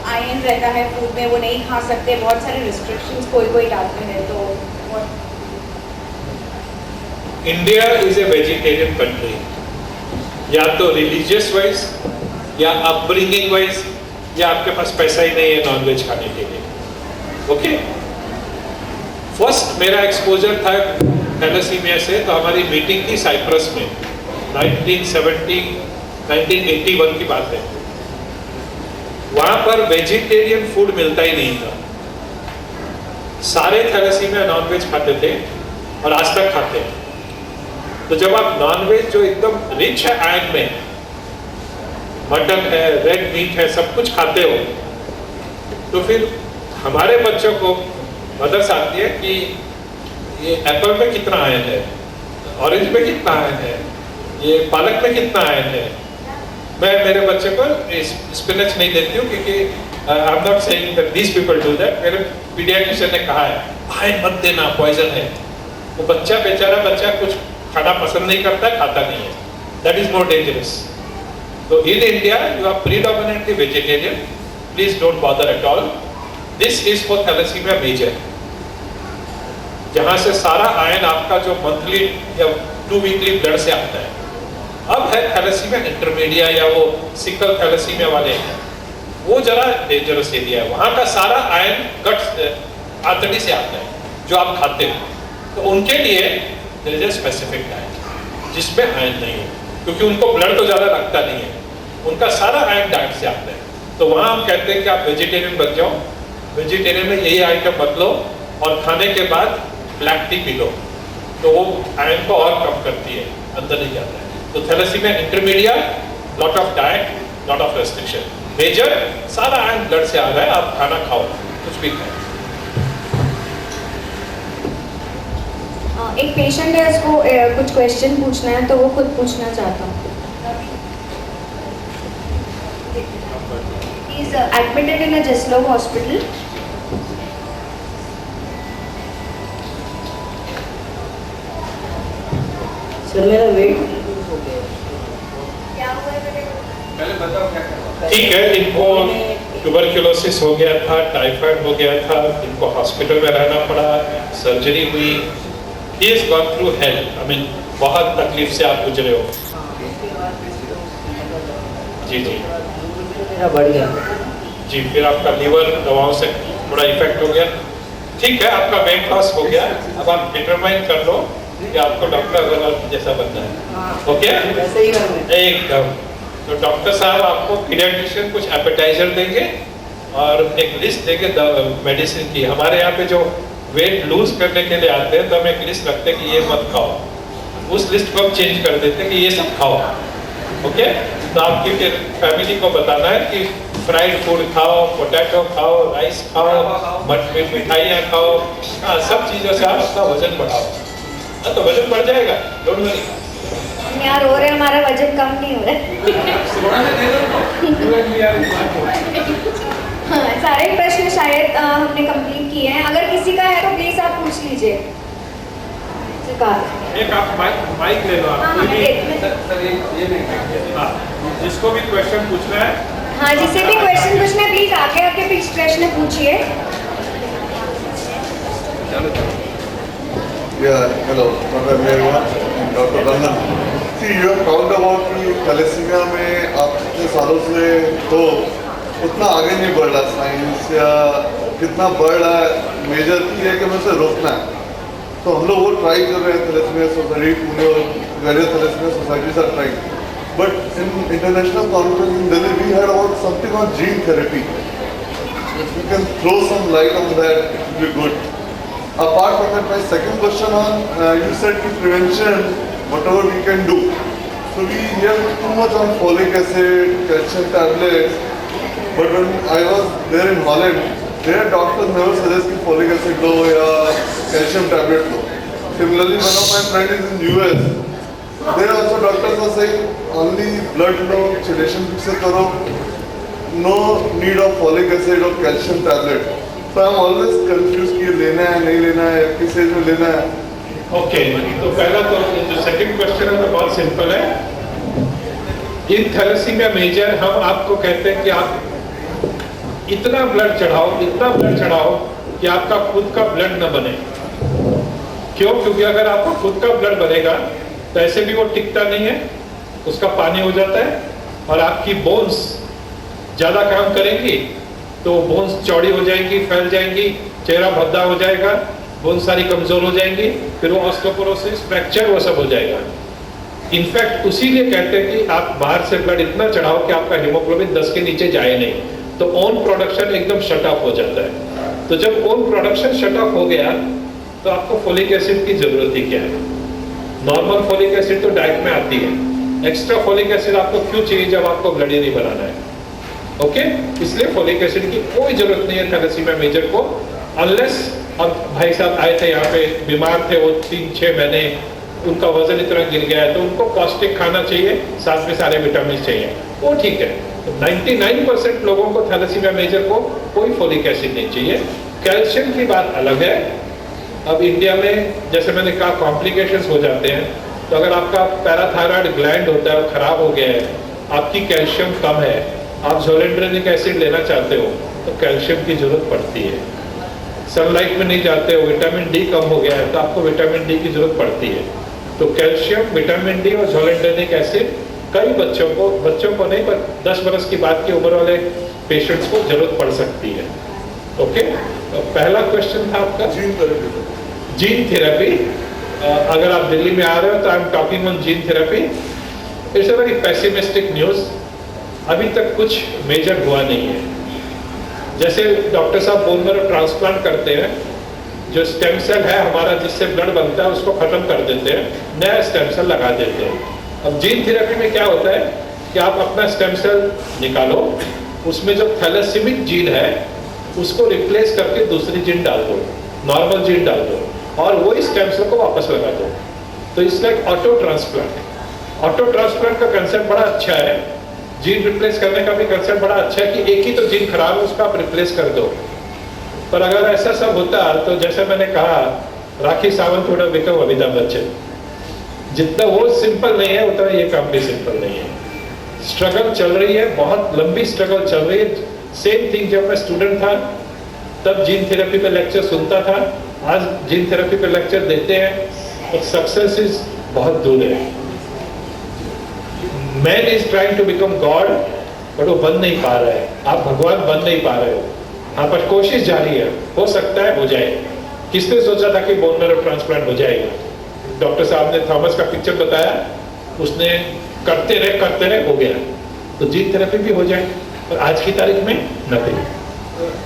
आयरन रहता है फूड में, वो नहीं खा सकते, बहुत सारे रिस्ट्रिक्शंस कोई डालते हैं, तो India is a vegetarian country, या तो रिलीजियस वाइज या अपब्रिंगिंग वाइज, या आपके पास पैसा ही नहीं है नॉनवेज खाने के लिए। ओके, फर्स्ट मेरा एक्सपोजर था थैलेसीमिया से, तो हमारी मीटिंग थी साइप्रस में 1981 की बात है। वहां पर वेजिटेरियन फूड मिलता ही नहीं था, सारे थैलेसीमिया नॉनवेज खाते थे और आज तक खाते हैं। तो जब आप नॉनवेज जो एकदम रिच है आयरन में, मटन है, रेड मीट है, सब कुछ खाते हो, तो फिर हमारे बच्चों को मदर्स आती है कि ये एप्पल में कितना आयरन है, ऑरेंज में कितना आयरन है, ये पालक में कितना आयरन है। मैं मेरे बच्चे को स्पिनच नहीं देती हूँ क्योंकि I am not saying that these people do that. मेरे पीडियाट्रिशियन ने कहा है आयरन मत देना, पॉइजन है। वो बच्चा बेचारा बच्चा कुछ खाना पसंद नहीं करता है, खाता नहीं है, that is more dangerous. So in India, you are predominantly vegetarian. Please don't bother at all. This is for thalassemia major, जहाँ से सारा आयन आपका जो मंथली या 2 वीकली ब्लड से आता है। अब है थैलेसीमिया इंटरमीडिया या वो सिकल थैलेसीमिया वाले हैं, वो जरा डेंजरस एरिया है। वहाँ का सारा आयन गट आंतड़ी से आता है जो आप खाते हो, तो उनके लिए there is a specific diet जिसमें आयन नहीं है, क्योंकि उनको ब्लड तो ज़्यादा लगता नहीं है, उनका सारा आयन डाइट से आता है। तो वहाँ हम कहते हैं कि आप वेजिटेरियन बन जाओ, वेजिटेरियन में यही आइटम बदलो और खाने के बाद ब्लैक टी पी लो, तो वो आयन को और कम करती है, अंदर नहीं जाता है। तो thalassaemia intermediate, lot of diet, lot of restriction. Major सारा आयन ब्लड से आ रहा है, आप खाना खाओ, कुछ भी खाओ। एक पेशेंट है, उसको कुछ क्वेश्चन पूछना है तो वो खुद पूछना चाहता हूँ। He is admitted in a Jaslov hospital. Sir मेरा वेट क्या हुआ है बेटे? पहले बताओ क्या करना। ठीक है, इनको ट्यूबरक्लोसिस हो गया था, टाइफाइड हो गया था, इनको हॉस्पिटल में रहना पड़ा, सर्जरी हुई। He has gone through hell. I mean, बहुत तकलीफ से आप गुजरे हो। जी जी मेरा बढ़ गया। जी, फिर आपका लीवर दवाओं से थोड़ा इफेक्ट हो गया। ठीक है, आपका वेट लॉस हो गया, अब आप डिटरमाइन कर लो कि आपको डॉक्टर अग्रवाल जैसा बनना है। ओके, वैसे ही करना है। एकदम। तो डॉक्टर साहब आपको पीडियाट्रिशियन कुछ एपेटाइजर देंगे और एक लिस्ट देंगे मेडिसिन की। हमारे यहाँ पे जो वेट लूज करने के लिए आते हैं तो हम एक लिस्ट रखते हैं कि ये मत खाओ, उस लिस्ट को हम चेंज कर देते हैं कि ये सब खाओ। ओके, तो आपकी फिर फैमिली को बताना है कि फ्राइड फूड खाओ, पोटैटो खाओ, राइस खाओ, मिठाइयाँ खाओ, हाँ सब चीज़ों से आप अपना वजन बढ़ाओ। हाँ तो वजन बढ़ जाएगा, डोंट वरी। हम यहाँ रो रहे हैं, हमारा वजन कम नहीं हो रहा हाँ, सारे प्रश्न शायद हमने कंप्लीट किए हैं। अगर किसी का है तो प्लीज आप पूछ लीजिए। एक आप माइक ले लो आप। हाँ, हाँ, जिसको भी क्वेश्चन पूछना है, हाँ जिसे भी क्वेश्चन पूछना है प्लीज आके आपके प्लीज प्रश्न पूछिए। Yeah, hello, Dr. Rangan. See, you have talked about कि थैलेसीमिया में आप कितने सालों से तो उतना आगे नहीं बढ़ रहा साइंस, या कितना बढ़ रहा है मेजर की है कि हमें उसे रोकना है। तो हम लोग वो ट्राई कर रहे हैं, थैलेसीमिया सोसाइटी पुणे और various thalassaemia societies are trying, but in international conference in Delhi we had about something on gene therapy. If you can throw some light on that, it would be good. Apart from that, my second question on, you said कि prevention, whatever we can do. So we hear too much on folic acid, calcium tablets, but when I was there in Holland, their doctors never suggest कि folic acid लो या calcium tablet low. Similarly, one of my friends is in US. There also doctors are saying only blood low, chelation fix करो, no need of folic acid or calcium tablet. So I'm always confused कि लेना है नहीं लेना है, किस as में लेना है। ओके, तो पहला तो जो सेकंड क्वेश्चन है तो बहुत सिंपल है। इन थैलेसीमिया मेजर हम आपको कहते हैं कि आप इतना ब्लड चढ़ाओ कि आपका खुद का ब्लड न बने। क्यों? क्योंकि अगर आपका खुद का ब्लड बनेगा तो ऐसे भी वो टिकता नहीं है, उसका पानी हो जाता है और आपकी बोन्स ज़्यादा काम करेंगी तो बोन्स चौड़ी हो जाएंगी, फैल जाएंगी, चेहरा भद्दा हो जाएगा, बोन्स सारी कमजोर हो जाएंगी, फिर वो ऑस्टियोपोरोसिस, फ्रैक्चर वो सब हो जाएगा। इनफैक्ट उसीलिए कहते हैं कि आप बाहर से ब्लड इतना चढ़ाओ कि आपका हीमोग्लोबिन 10 के नीचे जाए नहीं, तो ओन प्रोडक्शन एकदम शट ऑफ हो जाता है। तो जब ओन प्रोडक्शन शट ऑफ हो गया तो आपको फोलिक एसिड की जरूरत ही क्या है? नॉर्मल फोलिक एसिड तो डाइट में आती है, एक्स्ट्रा फोलिक एसिड आपको क्यों चाहिए जब आपको ब्लड ही नहीं बनाना है? ओके, इसलिए फोलिक एसिड की कोई जरूरत नहीं है थैलेसीमिया मेजर को, अनलेस अब भाई साहब आए थे यहाँ पे, बीमार थे वो 3-6 महीने, उनका वजन इतना गिर गया है तो उनको पौष्टिक खाना चाहिए, साथ में सारे विटामिन चाहिए, वो ठीक है। तो 99% लोगों को थैलेसीमिया मेजर को कोई फोलिक एसिड नहीं चाहिए। कैल्शियम की बात अलग है। अब इंडिया में जैसे मैंने कहा कॉम्प्लिकेशंस हो जाते हैं, तो अगर आपका पैराथायरॉयड ग्लैंड होता है, खराब हो गया है, आपकी कैल्शियम कम है, आप जोलेंड्रेनिक एसिड लेना चाहते हो तो कैल्शियम की जरूरत पड़ती है। सनलाइट में नहीं जाते हो, विटामिन डी कम हो गया है तो आपको विटामिन डी की जरूरत पड़ती है। तो कैल्शियम, विटामिन डी और जोलेंड्रेनिक एसिड कई बच्चों को नहीं पर 10 बरस की बात की उम्र वाले पेशेंट्स को जरूरत पड़ सकती है। ओके, तो पहला क्वेश्चन था आपका जीन थेरेपी। अगर आप दिल्ली में आ रहे हो तो I am talking on gene therapy. It's a very pessimistic news. अभी तक कुछ मेजर हुआ नहीं है। जैसे डॉक्टर साहब बोन मैरो ट्रांसप्लांट करते हैं, जो स्टेम सेल है हमारा जिससे ब्लड बनता है उसको खत्म कर देते हैं, नया स्टेम सेल लगा देते हैं। अब जीन थेरेपी में क्या होता है कि आप अपना स्टेम सेल निकालो, उसमें जो थैलेसीमिक जीन है उसको रिप्लेस करके दूसरी जीन डाल दो, नॉर्मल जीन डाल दो और वही स्टेम सेल को वापस लगा दो। तो इसका एक ऑटो ट्रांसप्लांट। ऑटो ट्रांसप्लांट का कंसेप्ट बड़ा अच्छा है, जीन रिप्लेस करने का भी कंसेप्ट बड़ा अच्छा है कि एक ही तो जीन खराब है उसका आप रिप्लेस कर दो। पर अगर ऐसा सब होता तो जैसे मैंने कहा Rakhi Sawant would have become Amitabh Bachchan. जितना वो सिंपल नहीं है उतना ये काम भी सिंपल नहीं है। स्ट्रगल चल रही है, बहुत लंबी स्ट्रगल चल रही है। सेम थिंग जब मैं स्टूडेंट था तब जीन थेरेपी पे लेक्चर सुनता था, आज जीन थेरेपी पे लेक्चर देते हैं तो सक्सेस इज बहुत दूर है। Man is trying to become god but वो बन नहीं पा रहा है, आप भगवान बन नहीं पा रहे हो। हाँ पर कोशिश जारी है, हो सकता है हो जाए। किसने सोचा था कि बोन मैरो ट्रांसप्लांट हो जाएगा? डॉक्टर साहब ने थॉमस का पिक्चर बताया, उसने करते रहे हो गया। तो जीन थेरेपी भी हो जाए, और आज की तारीख में nothing.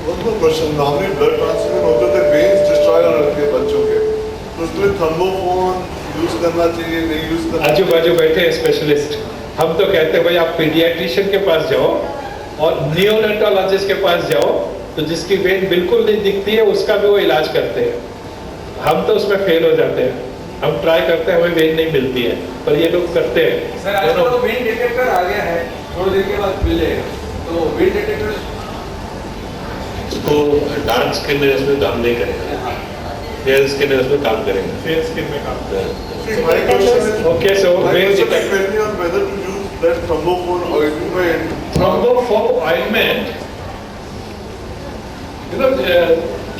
One more question. Normally blood transfusion होते थे, veins destroy सॉयल रखे बच्चों के, तो उसके लिए थर्मोफोन यूज करना चाहिए, नहीं यूज करना आजू बाजू बैठे हैं स्पेशलिस्ट, हम तो कहते हैं भाई आप पीडियाट्रिशियन के पास जाओ और नियोनेटोलॉजिस्ट के पास जाओ, तो जिसकी वेन बिल्कुल नहीं दिखती है उसका भी वो इलाज करते हैं। हम तो उसमें फेल हो जाते हैं, हम ट्राई करते हैं, हमें वेन नहीं मिलती है, पर ये लोग करते हैं। सर आजकल तो वेन डिटेक्टर आ गया है, थोड़ी देर के बाद मिल जाएगा, तो वेन डिटेक्टर उसको डार्क स्किन में काम नहीं करेगा, फेयर स्किन में काम करेगा। फेयर स्किन में काम See, my question is, Okay, so my vein question is detector. mainly on whether to use that thrombophone ointment. Thrombophob ointment,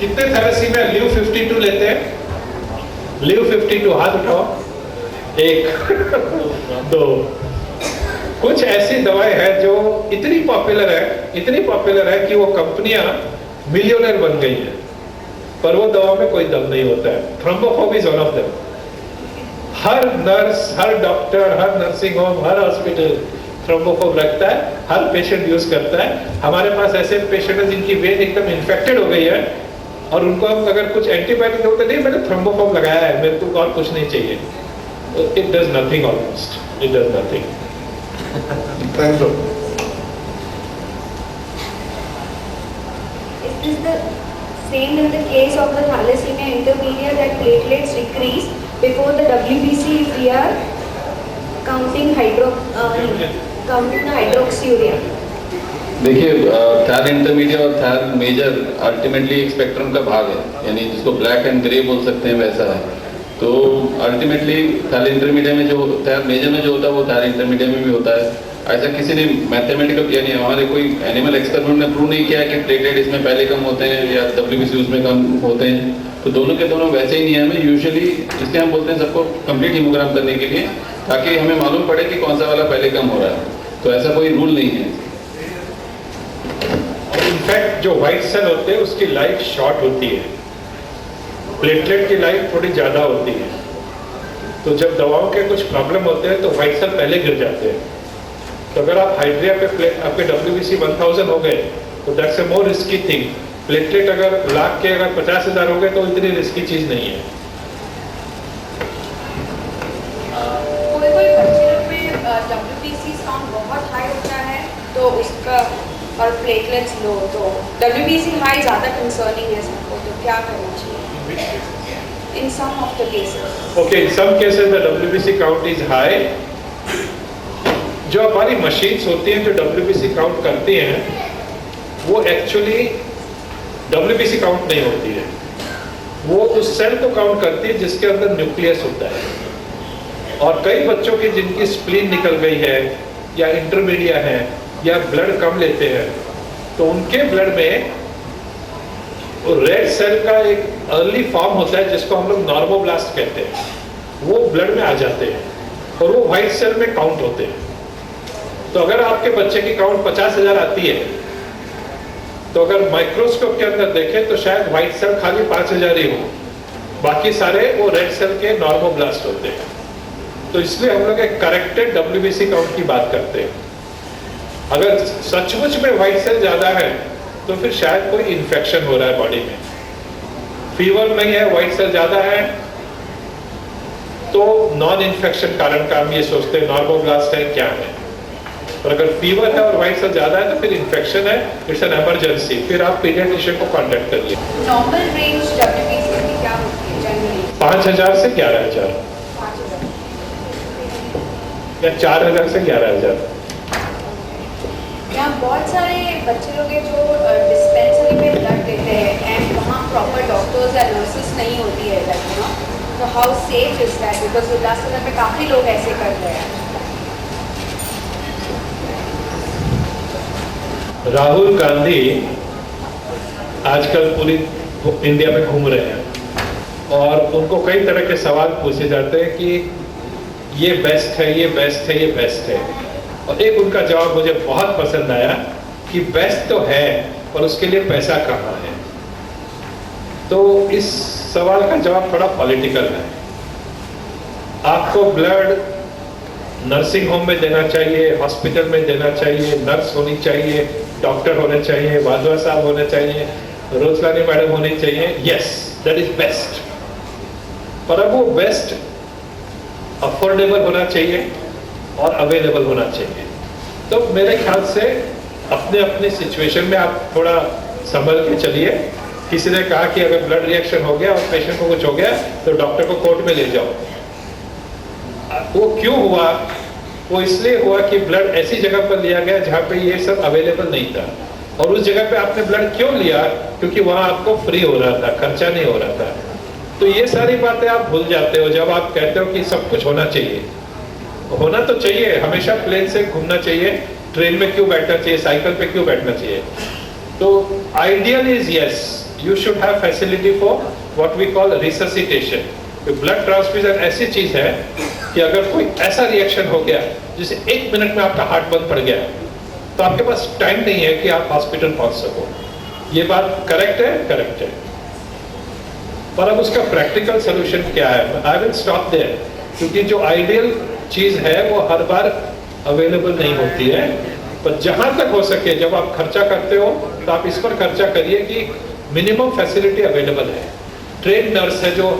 कितने थैलेसीमिया ल्यू 52 लेते हैं? ल्यू 52 हाथ उठाओ, 1 2। कुछ ऐसी दवाएं हैं जो इतनी पॉपुलर है कि वो कंपनियां मिलियनर बन गई हैं, पर वो दवा में कोई दम नहीं होता है। Thrombophob is one of them. हर नर्स, हर डॉक्टर, हर नर्सिंग होम, हर हॉस्पिटल थ्रोम्बोफोब रखता है, हर पेशेंट यूज करता है। हमारे पास ऐसे पेशेंट हैं जिनकी वेन एकदम इन्फेक्टेड हो गई है और उनको हम अगर कुछ एंटीबायोटिक दो तो नहीं, मैंने थ्रोम्बोफोब लगाया है, मेरे को और कुछ नहीं चाहिए। It does nothing, almost it does nothing. Thank you. It is the same in the case of the thalassemia intermediate that platelets decrease before the WBC if we are counting hydroxyurea. देखिए थैल intermediate और थैल major ultimately एक spectrum का भाग है, यानी जिसको black and grey बोल सकते हैं, वैसा है। तो अल्टीमेटली थैल इंटरमीडिएट में जो थैल मेजर में जो होता है वो थैल इंटरमीडिएट में भी होता है। ऐसा किसी ने मैथमेटिकल यानी हमारे कोई एनिमल एक्सपेरिमेंट ने प्रूव नहीं किया है कि प्लेटलेट इसमें पहले कम होते हैं या WBC उसमें कम होते हैं, तो दोनों के दोनों वैसे ही नियम है यूजुअली, इसलिए हम बोलते हैं सबको कंप्लीट हीमोग्राम करने के लिए, ताकि हमें मालूम पड़े कि कौन सा वाला पहले कम हो रहा है। तो ऐसा कोई रूल नहीं है। इनफैक्ट जो व्हाइट सेल होते हैं उसकी लाइफ शॉर्ट होती है, प्लेटलेट की लाइफ थोड़ी ज़्यादा होती है। तो जब दवाओं के कुछ प्रॉब्लम होते हैं तो व्हाइट सेल पहले गिर जाते हैं। तो अगर आप हाइड्रिया पे आपके WBC 1000 हो गए तो that's a more risky thing. Platelet अगर लाख के अगर 50,000 हो गए तो इतनी रिस्की चीज़ नहीं है। कोई बच्चे लोग में WBC काउंट बहुत हाई होता है तो उसका और प्लेटलेट्स लो, तो WBC हाई ज़्यादा कंसर्निंग है सबको, तो क्या करना चाहिए in some of the cases? Okay, in some cases the WBC count is high. जो हमारी मशीन्स होती हैं जो WBC काउंट करती हैं वो एक्चुअली WBC काउंट नहीं होती है, वो उस सेल को काउंट करती है जिसके अंदर न्यूक्लियस होता है। और कई बच्चों की जिनकी स्प्लीन निकल गई है या इंटरमीडिया है या ब्लड कम लेते हैं, तो उनके ब्लड में रेड सेल का एक अर्ली फॉर्म होता है जिसको हम लोग नॉर्मोब्लास्ट कहते हैं, वो ब्लड में आ जाते हैं और वो व्हाइट सेल में काउंट होते हैं। तो अगर आपके बच्चे की काउंट 50,000 आती है तो अगर माइक्रोस्कोप के अंदर देखें तो शायद व्हाइट सेल खाली 5,000 ही हो, बाकी सारे वो रेड सेल के नॉर्मोब्लास्ट होते हैं। तो इसलिए हम लोग एक करेक्टेड WBC काउंट की बात करते हैं। अगर सचमुच में व्हाइट सेल ज्यादा है तो फिर शायद कोई इन्फेक्शन हो रहा है बॉडी में। फीवर नहीं है, व्हाइट सेल ज्यादा है, तो नॉन इन्फेक्शन कारण का हम ये सोचते हैं नॉर्मोब्लास्ट है क्या है। और अगर फीवर है और व्हाइट सेल ज्यादा है तो फिर इन्फेक्शन है, इट्स एन इमरजेंसी, फिर आप पीडियाट्रिशियन को कांटेक्ट करिए। नॉर्मल रेंज WBC की क्या होती है जनरली? 5,000 से 11,000 या 4,000 से 11,000। यहाँ बहुत सारे बच्चे लोग हैं जो डिस्पेंसरी में ब्लड देते हैं एंड वहाँ प्रॉपर डॉक्टर्स या नर्सेस नहीं होती है, लाइक यू नो, तो how safe is that? Because Ulhasnagar में काफ़ी लोग ऐसे कर रहे हैं। राहुल गांधी आजकल पूरी इंडिया में घूम रहे हैं और उनको कई तरह के सवाल पूछे जाते हैं कि ये बेस्ट है, ये बेस्ट है, ये बेस्ट है। और एक उनका जवाब मुझे बहुत पसंद आया कि बेस्ट तो है पर उसके लिए पैसा कहाँ है। तो इस सवाल का जवाब थोड़ा पॉलिटिकल है। आपको ब्लड नर्सिंग होम में देना चाहिए, हॉस्पिटल में देना चाहिए, नर्स होनी चाहिए, डॉक्टर होने चाहिए, वाधवा साहब होने चाहिए, रोचलानी मैडम होनी चाहिए, यस। That is best. पर अब वो बेस्ट अफोर्डेबल होना चाहिए और अवेलेबल होना चाहिए। तो मेरे ख्याल से अपने अपने सिचुएशन में आप थोड़ा संभल के चलिए। किसी ने कहा कि अगर ब्लड रिएक्शन हो गया और पेशेंट को कुछ हो गया तो डॉक्टर को कोर्ट में ले जाओ। वो क्यों हुआ? वो इसलिए हुआ कि ब्लड ऐसी जगह पर लिया गया जहाँ पे ये सब अवेलेबल नहीं था। और उस जगह पे आपने ब्लड क्यों लिया? क्योंकि वहाँ आपको फ्री हो रहा था, खर्चा नहीं हो रहा था। तो ये सारी बातें आप भूल जाते हो जब आप कहते हो कि सब कुछ होना चाहिए। होना तो चाहिए, हमेशा प्लेन से घूमना चाहिए, ट्रेन में क्यों बैठना चाहिए, साइकिल पे क्यों बैठना चाहिए। तो ideal is yes, you should have facility for what we call resuscitation. Blood transfusion ऐसी चीज है कि अगर कोई ऐसा रिएक्शन हो गया जैसे 1 मिनट में आपका हार्ट बंद पड़ गया तो आपके पास टाइम नहीं है कि आप हॉस्पिटल पहुंच सको। ये बात करेक्ट है? करेक्ट है। पर अब उसका प्रैक्टिकल सोल्यूशन क्या है? आई विल स्टॉप देयर, क्योंकि जो आइडियल चीज है वो हर बार अवेलेबल नहीं होती है। पर जहां तक हो सके जब आप खर्चा करते हो तो आप इस पर खर्चा करिए कि मिनिमम फैसिलिटी अवेलेबल है। ट्रेन नर्स है जो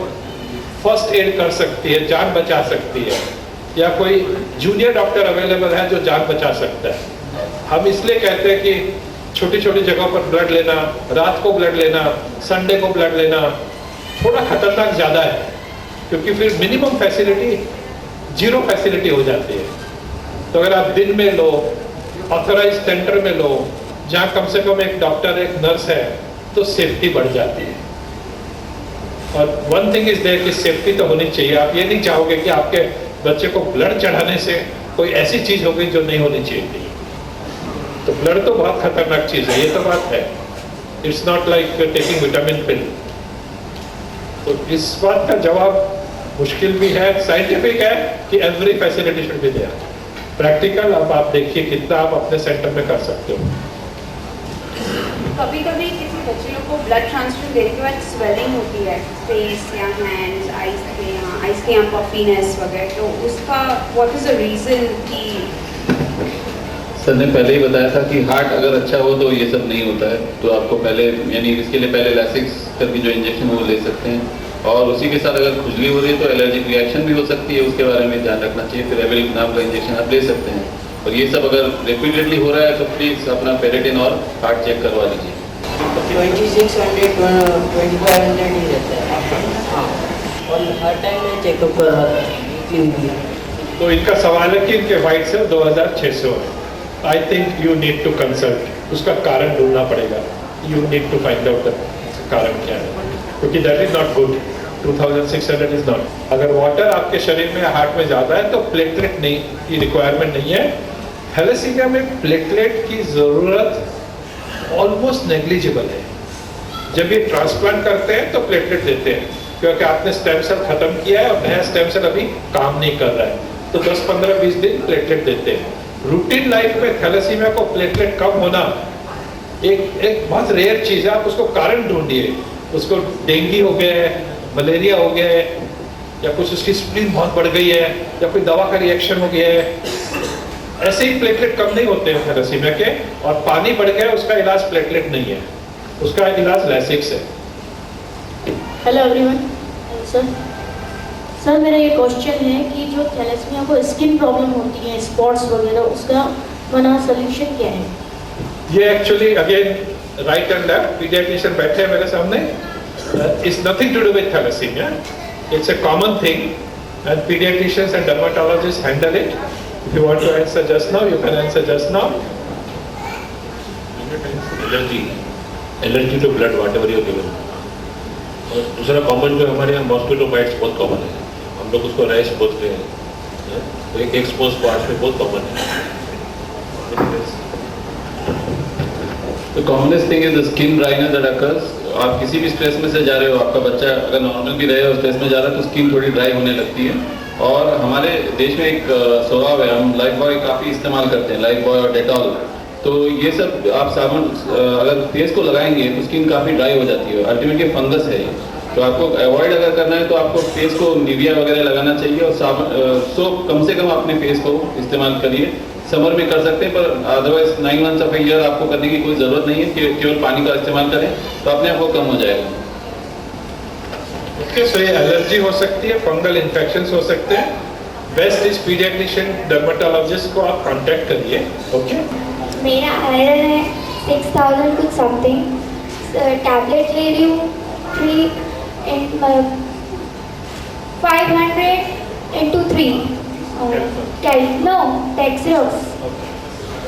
फर्स्ट एड कर सकती है, जान बचा सकती है, या कोई जूनियर डॉक्टर अवेलेबल है जो जान बचा सकता है। हम इसलिए कहते हैं कि छोटी छोटी जगहों पर ब्लड लेना, रात को ब्लड लेना, संडे को ब्लड लेना थोड़ा खतरनाक ज़्यादा है, क्योंकि फिर मिनिमम फैसिलिटी जीरो फैसिलिटी हो जाती है। तो अगर आप दिन में लो, ऑथराइज सेंटर में लो, जहाँ कम से कम एक डॉक्टर एक नर्स है, तो सेफ्टी बढ़ जाती है। और वन थिंग इज देयर कि सेफ्टी तो होनी चाहिए। आप ये नहीं चाहोगे कि आपके बच्चे को ब्लड चढ़ाने से कोई ऐसी चीज हो गई जो नहीं होनी चाहिए थी। तो ब्लड तो बहुत खतरनाक चीज है, ये तो बात है। It's not like taking vitamin pill. तो इस बात का जवाब मुश्किल भी है, साइंटिफिक है कि every facility should be there. Practical अब आप देखिए कितना आप अपने सेंटर में कर सकते हो। कभी कभी किसी बच्चे लोग को ब्लड ट्रांसफ्यूजन देने के बाद स्वेलिंग होती है फेस या हैंड्स, आइज के यहाँ पफीनेस वगैरह, तो उसका व्हाट इज द रीजन कि सर ने पहले ही बताया था कि हार्ट अगर अच्छा हो तो ये सब नहीं होता है। तो आपको पहले यानी इसके लिए पहले लैसिक्स करके जो इंजेक्शन वो ले सकते हैं। और उसी के साथ अगर खुजली हो रही है तो एलर्जिक रिएक्शन भी हो सकती है, उसके बारे में ध्यान रखना चाहिए। फिर एविल नाम का इंजेक्शन आप ले सकते हैं। और ये सब अगर रिपीटेडली हो रहा है तो प्लीज़ अपना पेरेटिन और हार्ट चेक करवा लीजिए। 2600 2500 ही रहता है। हाँ, और हर टाइम मैं चेकअप करवाता हूँ। तो इनका सवाल है कि इनके वाइट सेल 2600 है। I think you need to consult, उसका कारण ढूंढना पड़ेगा। You need to find out कारण क्या है, क्योंकि that is not good. 2600 is not. अगर वाटर आपके शरीर में हार्ट में ज़्यादा है तो प्लेटलेट नहीं की रिक्वायरमेंट नहीं है। थैलेसीमिया में प्लेटलेट की ज़रूरत ऑलमोस्ट नेग्लिजिबल है। जब ये ट्रांसप्लांट करते हैं तो प्लेटलेट देते हैं, क्योंकि आपने स्टेम सेल खत्म किया है और नया स्टेम सेल अभी काम नहीं कर रहा है। तो 10, 15, 20 दिन प्लेटलेट देते हैं। रूटीन लाइफ में थैलेसीमिया को प्लेटलेट कम होना एक बहुत रेयर चीज़ है। आप उसको कारण ढूंढिए। उसको डेंगू हो गया है, मलेरिया हो गया है, या कुछ उसकी स्प्लीन बहुत बढ़ गई है, या कोई दवा का रिएक्शन हो गया है। ऐसे ही प्लेटलेट कम नहीं होते हैं थैलेसीमिया के। और पानी बढ़ गया, उसका इलाज प्लेटलेट नहीं है, उसका इलाज लैसिक्स है। Hello everyone. सर मेरा ये क्वेश्चन है कि जो थैलेसीमिया को स्किन प्रॉब्लम होती है, स्पॉट्स वगैरह, उसका बना सोल्यूशन क्या है? ये actually again right and left paediatrician बैठे हैं मेरे सामने। It's nothing to do with thalassaemia, it's a common thing and paediatricians and dermatologist handle it. If you want to answer just now you can answer just now. Allergy to blood whatever you given. और दूसरा common जो हमारे यहाँ mosquito bytes बहुत common है, हम लोग उसको रैश बोलते हैं। तो एक एक्सपोज पार्ट में बहुत कॉमन है। The commonest thing is the skin dryness that occurs। आप किसी भी स्ट्रेस में से जा रहे हो, आपका बच्चा अगर नॉर्मल भी रहे और स्ट्रेस में जा रहा है तो स्किन थोड़ी ड्राई होने लगती है। और हमारे देश में एक स्वभाव है, हम लाइफ बॉय काफ़ी इस्तेमाल करते हैं, लाइफ बॉय और डेटॉल। तो ये सब आप साबुन अगर फेस को लगाएंगे तो स्किन काफ़ी ड्राई हो जाती है। अल्टीमेटली फंगस है ये, तो आपको अवॉइड अगर करना है तो आपको फेस को निविया वगैरह लगाना चाहिए। और साबुन सोप कम से कम अपने फेस को इस्तेमाल करिए। समर में कर सकते हैं, पर अदरवाइज 9 months ऑफ ईयर आपको करने की कोई ज़रूरत नहीं है कि केवल पानी का इस्तेमाल करें तो अपने आप वो कम हो जाएगा। ओके, सो ये एलर्जी हो सकती है, फंगल इन्फेक्शंस हो सकते हैं। बेस्ट इज पीडियाट्रिशियन डर्मेटोलॉजिस्ट को आप कांटेक्ट करिए। ओके, मेरा आयरन है 6000 कुछ समथिंग, टैबलेट ले रही हूँ 500 into 3 नो टेक्सरॉक्स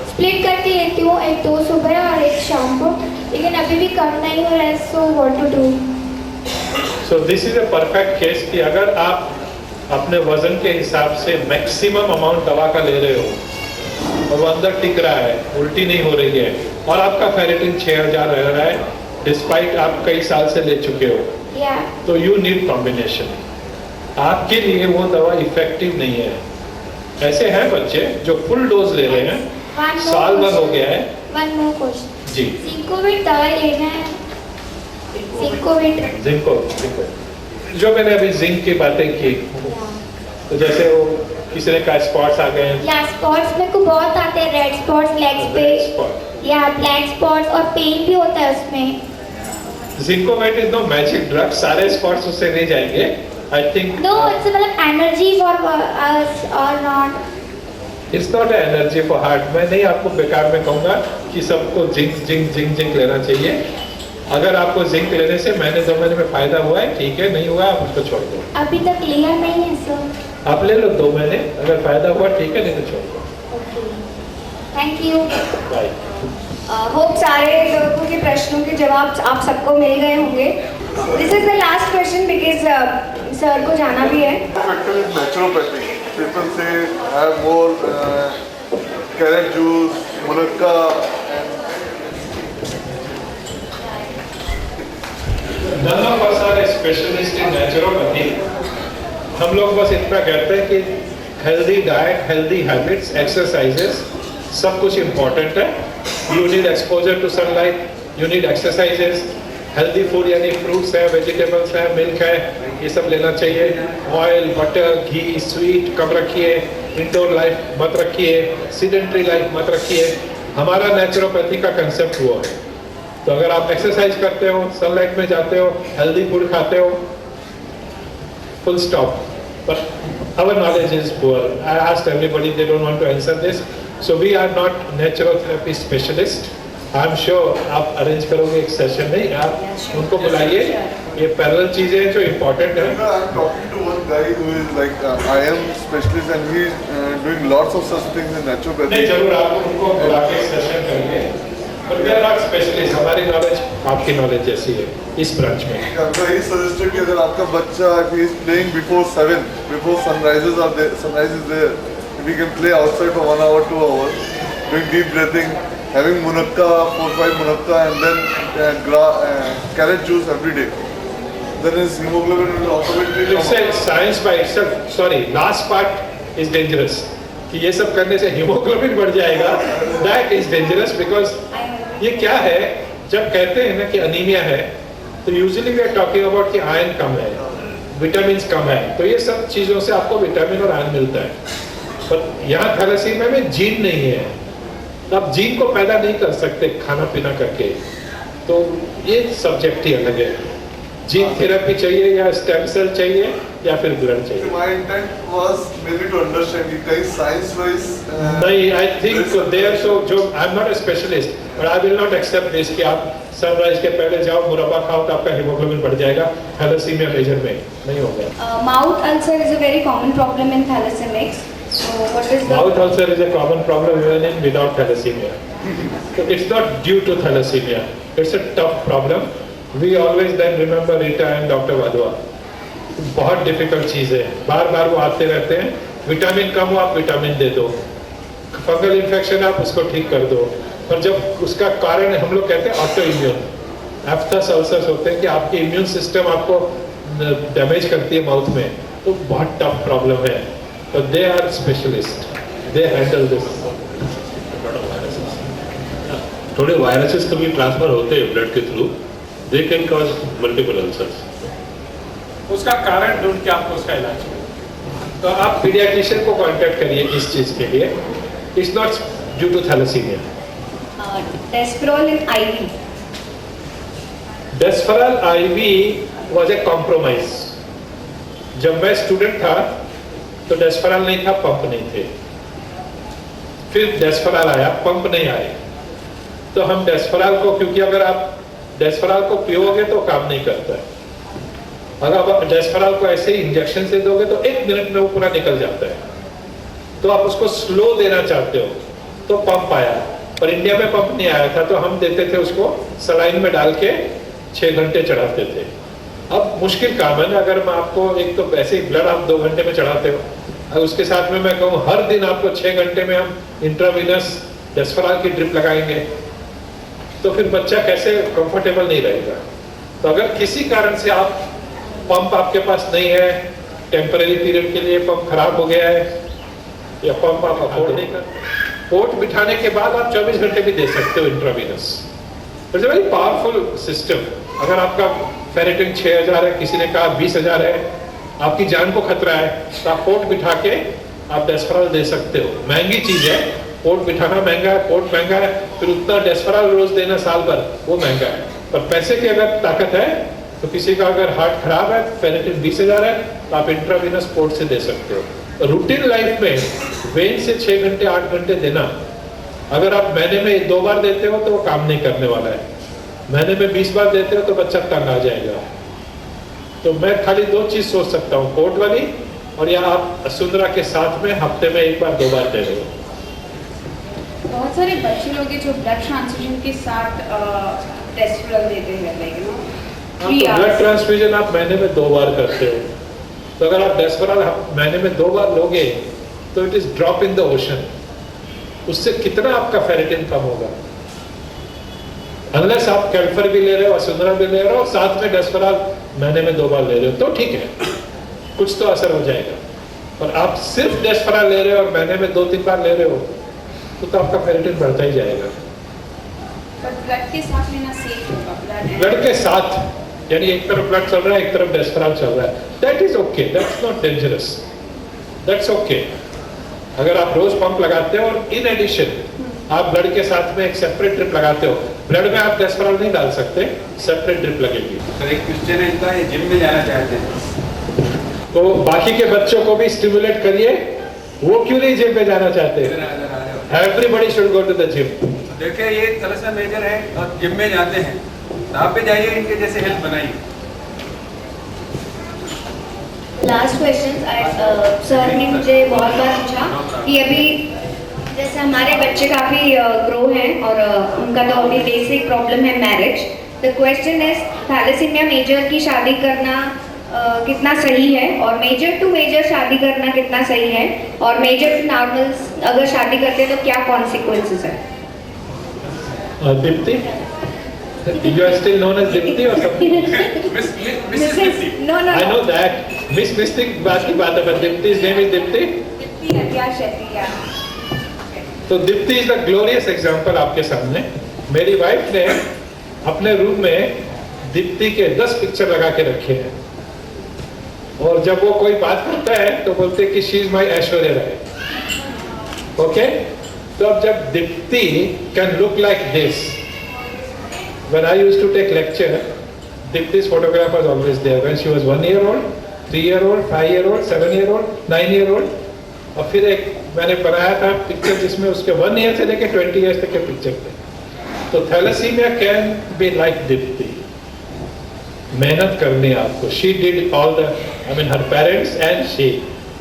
स्प्लिट करके लेती हूँ, एक 2 सुबह और एक शाम को, लेकिन अभी भी कम नहीं हो रहा है, so what to do. So this is a perfect case कि अगर आप अपने वजन के हिसाब से मैक्सिमम अमाउंट दवा का ले रहे हो और वो अंदर टिक रहा है, उल्टी नहीं हो रही है और आपका फेरेटिन 6000 रह रहा है डिस्पाइट आप कई साल से ले चुके हो, तो यू नीड कॉम्बिनेशन। आपके लिए वो दवा इफेक्टिव नहीं है। ऐसे हैं बच्चे जो फुल डोज ले रहे हैं, साल भर हो गया है। वन मोर क्वेश्चन जी, सिंकोविट दवाई लेना है, सिंकोविट जिंक जो मैंने अभी जिंक की बातें की, तो जैसे वो किसी ने कहा स्पॉट्स आ गए हैं, या स्पॉट्स मेरे को बहुत आते हैं, रेड स्पॉट्स लेग्स पे या ब्लैक स्पॉट्स, और पेन भी होता है उसमें। जिंकोवेट इज नो मैजिक ड्रग, सारे स्पॉट्स उससे नहीं जाएंगे। आई थिंक नो इट्स मतलब एनर्जी फॉर अस और not, it's not energy for heart. मैं नहीं आपको बेकार में कहूँगा कि सबको जिंक जिंक जिंक जिंक लेना चाहिए। अगर आपको जिंक लेने से महीने 2 महीने में फायदा हुआ है, ठीक है, नहीं हुआ आप उसको छोड़ दो। अभी तक लिया नहीं है सर। आप ले लो 2 महीने, अगर फायदा हुआ ठीक है, नहीं तो छोड़ दो। Thank you. बाय। होप सारे लोगों के प्रश्नों के जवाब आप सबको मिल गए होंगे। This is the last question because sir को जाना भी है। Factor is naturopathy. People say have more carrot juice, munakka, None of us are a specialist in naturopathy. हम लोग बस इतना कहते हैं कि healthy diet, healthy habits, exercises सब कुछ इम्पोर्टेंट है। You need exposure to sunlight, you need exercises, healthy food यानी फ्रूट्स है, वेजिटेबल्स है, मिल्क है, ये सब लेना चाहिए। ऑयल, बटर, घी, स्वीट कम रखिए, इंडोर लाइफ मत रखिए, सीडेंट्री लाइफ मत रखिए। हमारा नेचुरोपैथी का कंसेप्ट वो है। तो अगर आप एक्सरसाइज करते हो, सनलाइट में जाते हो, हेल्दी फूड खाते हो, full stop. But our knowledge is poor. I asked everybody, they don't want to answer this. So we are not natural therapy specialist. I'm sure आप अरेंज करोगे एक सेशन, नहीं आप उनको बुलाइए, ये पैरेलल चीजें हैं जो इम्पोर्टेंट है। I'm talking to one guy who is like I am specialist and he is doing lots of such things in naturopathy. नहीं, जरूर आप उनको बुला के सेशन करिए, but we are not specialist. हमारी नॉलेज आपकी नॉलेज जैसी है इस ब्रांच में। So he suggested कि अगर आपका बच्चा he is playing before 7, before sunrise is there, we can play outside for 1 hour, 2 hours, doing deep breathing, having munakka, 4-5 munakka, and then carrot juice every day. Then his hemoglobin will automatically It's come a up. science by itself. Sorry, last part is dangerous. कि ये सब करने से haemoglobin बढ़ जाएगा, that is dangerous because ये क्या है, जब कहते हैं ना कि अनीमिया है, तो usually we are talking about कि आयरन कम है, विटामिन कम है, तो ये सब चीज़ों से आपको विटामिन और आयरन मिलता है। पर यहाँ थैलेसीमिया में जीन नहीं है, तो आप जीन को पैदा नहीं कर सकते खाना पीना करके, तो ये सब्जेक्ट ही अलग है। जीन थेरेपी चाहिए या स्टेम सेल चाहिए या फिर ब्लड चाहिए। My intent was maybe to understand कि कहीं science wise नहीं, आई थिंक देयर सो जो I am not a specialist, but I will not accept this कि आप सनराइज के पहले जाओ मुरब्बा खाओ तो आपका हीमोग्लोबिन बढ़ जाएगा थैलेसीमिया मेजर में, नहीं होगा। Mouth ulcer is a very common problem in thalassemics. So what is the Mouth ulcer is a common problem even in without thalassemia. So it's not due to thalassemia. It's a tough problem. We always then remember Rita and Dr. Vadua. बहुत difficult चीज़ है, बार बार वो आते रहते हैं। Vitamin कम हो आप vitamin दे दो, fungal infection आप उसको ठीक कर दो, पर जब उसका कारण हम लोग कहते हैं ऑटो इम्यून एफ्थस अल्सर्स होते हैं कि आपकी इम्यून सिस्टम आपको डैमेज करती है माउथ में, तो बहुत टफ प्रॉब्लम है। तो they are specialist, they handle this. थोड़े वायरसेस कभी ट्रांसफर होते हैं ब्लड के through, they can cause multiple ulcers. उसका कारण ढूंढ के आपको उसका इलाज करें। तो आप पीडियाट्रिशियन को कांटेक्ट करिए इस चीज़ के लिए। It's not due to thalassaemia. Desperol in IV? Desferal IV was a compromise. जब मैं स्टूडेंट था तो डेस्फेराल नहीं था, पंप नहीं थे। फिर डेस्फेराल आया, पंप नहीं आए। तो हम डेस्फेराल को, क्योंकि अगर आप डेस्फेराल को पियोगे तो काम नहीं करता है, अगर आप डेस्फेराल को ऐसे ही इंजेक्शन से दोगे तो 1 मिनट में वो पूरा निकल जाता है। तो आप उसको स्लो देना चाहते हो तो पंप आया, पर इंडिया में पंप नहीं आया था, तो हम देते थे उसको सलाइन में डाल के 6 घंटे चढ़ाते थे। अब मुश्किल काम है ना, अगर मैं आपको, एक तो ऐसे ही ब्लड आप 2 घंटे में चढ़ाते हो, और उसके साथ में मैं कहूँ हर दिन आपको 6 घंटे में हम इंट्रावीनस डेस्फेराल की ड्रिप लगाएंगे, तो फिर बच्चा कैसे कंफर्टेबल नहीं रहेगा। तो अगर किसी कारण से आप पंप आपके पास नहीं है, टेम्परेरी पीरियड के लिए पंप खराब हो गया है, या पंप आप अफोर्ड नहीं कर, पोर्ट बिठाने के बाद आप 24 घंटे भी दे सकते हो intravenous. It's a very powerful system. अगर आपका फेरेटिन 6000 है, किसी ने कहा 20,000 है, आपकी जान को खतरा है, तो आप पोर्ट बिठा के आप डेस्फेराल दे सकते हो। महंगी चीज है, पोर्ट बिठाना महंगा है, पोर्ट महंगा है, फिर उतना डेस्फेराल रोज देना साल भर, वो महंगा है। पर पैसे की अगर ताकत है तो किसी का अगर हार्ट खराब है, फेरेटिन 20,000 है, तो आप इंट्रावीनस पोर्ट से दे सकते हो। रूटीन लाइफ में वेन से 6 घंटे 8 घंटे देना, अगर आप महीने में 2 बार देते हो तो वो काम नहीं करने वाला है। महीने में 20 बार देते हो तो बच्चा तंग आ जाएगा। तो मैं खाली 2 चीज सोच सकता हूँ, पोर्ट वाली, और या आप वसुंधरा के साथ में हफ्ते में 1 बार 2 बार दे रहे हो। बहुत सारे बच्चे लोग हैं जो ब्लड ट्रांसफ्यूजन के साथ डेस्फेराल देते हैं, लाइक यू नो। तो ब्लड ट्रांसफ्यूजन आप महीने में 2 बार करते हो, तो अगर आप डेस्फेराल महीने में 2 बार लोगे तो it is drop in the ocean. उससे कितना आपका फेरेटिन कम होगा? अनलेस आप कैल्फर भी ले रहे हो, वसुंधरा भी ले रहे हो, साथ में डेस्फेराल महीने में 2 बार ले रहे हो, तो ठीक है, कुछ तो असर हो जाएगा। पर आप सिर्फ डेस्फेराल ले रहे हो और महीने में 2-3 बार ले रहे हो, तो आपका फेरेटिन बढ़ता ही जाएगा। पर ब्लड के साथ लेना सेफ होगा? ब्लड के साथ, यानी एक तरफ ब्लड चल रहा है, एक तरफ डेस्फेराल चल रहा है, that is okay, that's not dangerous, that's okay. अगर आप रोज पंप लगाते हो और इन एडिशन आप ब्लड के साथ में एक सेपरेट ड्रिप लगाते हो, ब्लड में आप डेस्फेराल नहीं डाल सकते, सेपरेट ड्रिप लगेगी। सर एक क्वेश्चन है इनका, ये जिम में जाना चाहते हैं तो बाकी के बच्चों को भी स्टिमुलेट करिए, वो क्यों नहीं जिम में जाना चाहते? Everybody should go to the gym. देखिए ये थैलेसीमिया मेजर है और जिम में जाते हैं, आप पे जाइए, इनके जैसे हेल्थ बनाइए। लास्ट क्वेश्चन सर ने मुझे बहुत बार पूछा कि अभी जैसे हमारे बच्चे काफ़ी ग्रो हैं और उनका तो अभी बेसिक प्रॉब्लम है marriage. The question is thalassaemia major की शादी करना कितना सही है, और मेजर टू मेजर शादी करना कितना सही है, और मेजर टू नॉर्मल अगर शादी करते हैं तो क्या कॉन्सिक्वेंसेस है? Deepti, you are still known as Dipti or something? Mrs. No. I know that. Miss Mystic बात की बात है, but Dipti's name is Dipti. Dipti Adya Shetty, yeah. तो Deepti is the glorious example आपके सामने। मेरी वाइफ ने अपने रूम में दीप्ति के 10 पिक्चर लगा के रखे हैं, और जब वो कोई बात करता है तो बोलते हैं कि she is my Aishwarya Rai. Okay, तो अब जब Deepti can look like this, when I used to take lecture, Dipti's photograph was always there when she was 1 year old, 3 year old, 5 year old, 7 year old, 9 year old, और फिर एक मैंने बनाया था picture जिसमें उसके 1 ईयर से लेके 20 ईयर्स तक के पिक्चर थे। तो thalassaemia can be like Deepti, मेहनत करनी है आपको। She did all the, I mean her parents and she,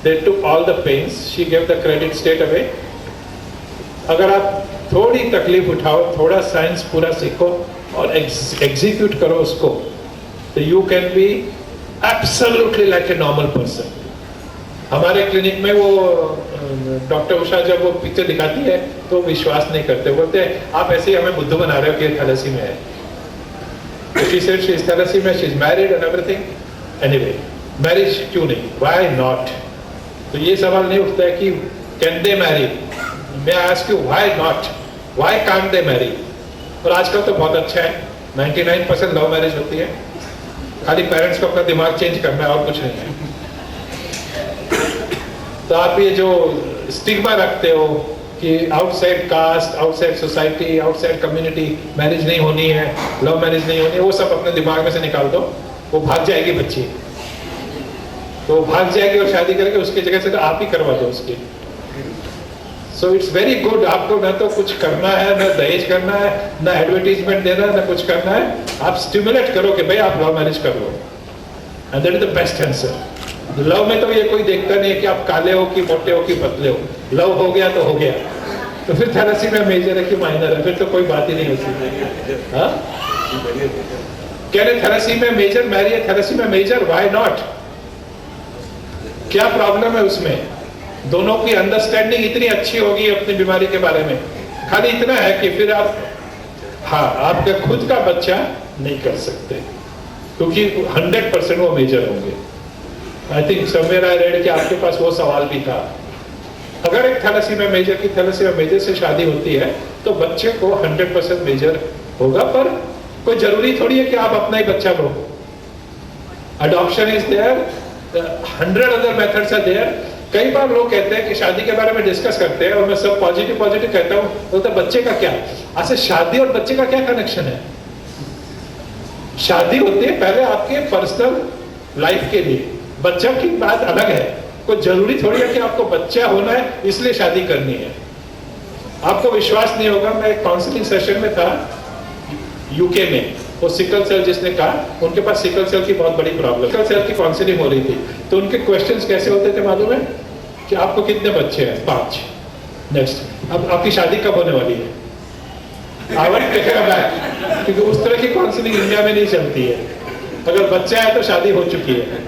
they took all the pains, she give the credit straight away. अगर आप थोड़ी तकलीफ उठाओ, थोड़ा साइंस पूरा सीखो और एग्जीक्यूट करो उसको, तो you can be absolutely like a normal person. हमारे क्लिनिक में वो डॉक्टर उषा जब वो पिक्चर दिखाती है तो विश्वास नहीं करते, बोलते हैं आप ऐसे ही हमें बुद्धू बना रहे हो कि थैलेसीमिया है। She said she is thalassaemia, she is married and everything. Anyway, marriage क्यों नहीं, व्हाई नॉट? तो ये सवाल नहीं उठता है कि कैन दे मैरी, मैं ask you why not, why can't they marry? और आजकल तो बहुत अच्छा है, 99% लव मैरिज होती है, खाली पेरेंट्स को अपना दिमाग चेंज करना है और कुछ नहीं है। तो आप ये जो स्टिग्मा रखते हो कि outside caste, outside society, outside community marriage नहीं होनी है, लव मैरिज नहीं होनी है, वो सब अपने दिमाग में से निकाल दो। वो भाग जाएगी बच्ची, तो वो भाग जाएगी और शादी करके उसकी जगह से तो आप ही करवा दो उसकी। सो इट्स वेरी गुड, आपको ना तो कुछ करना है, ना दहेज करना है, ना एडवर्टीजमेंट देना है, ना कुछ करना है। आप स्टिमुलेट करो कि भाई आप लव मैरिज कर लो, and that is the best answer. Love में तो ये कोई देखता नहीं है कि आप काले हो कि मोटे हो कि पतले हो, लव हो गया तो हो गया। तो फिर थैलेसीमिया मेजर है कि माइनर है, फिर तो कोई बात ही नहीं होती। हाँ, कह रहे thalassaemia major, marry thalassaemia major, why not? क्या प्रॉब्लम है उसमें? दोनों की अंडरस्टैंडिंग इतनी अच्छी होगी अपनी बीमारी के बारे में। खाली इतना है कि फिर आप, हाँ, आपका खुद का बच्चा नहीं कर सकते क्योंकि 100% वो मेजर होंगे। I think somewhere I read कि आपके पास वो सवाल भी था। अगर एक थैलेसीमिया मेजर की थैलेसीमिया मेजर से शादी होती है तो बच्चे को 100% मेजर होगा, पर कोई जरूरी थोड़ी है कि आप अपना ही बच्चा लो। Adoption is there, 100 other methods are there. कई बार लोग कहते हैं कि शादी के बारे में डिस्कस करते हैं और मैं सब पॉजिटिव कहता हूँ, तो बच्चे का क्या? अच्छा, शादी और बच्चे का क्या कनेक्शन है? शादी होती है पहले आपके पर्सनल लाइफ के लिए, बच्चा की बात अलग है। कोई जरूरी थोड़ी है कि आपको बच्चा होना है इसलिए शादी करनी है। आपको विश्वास नहीं होगा, मैं एक काउंसलिंग सेशन में था यूके में, वो सिकल सेल जिसने कहा, उनके पास सिकल सेल की बहुत बड़ी प्रॉब्लम, सिकल सेल की काउंसलिंग हो रही थी। तो उनके क्वेश्चंस कैसे होते थे मालूम है? कि आपको कितने बच्चे हैं? 5। नेक्स्ट, अब आपकी शादी कब होने वाली है? I want to take it back, क्योंकि उस तरह की काउंसलिंग इंडिया में नहीं चलती है। अगर बच्चा है तो शादी हो चुकी है।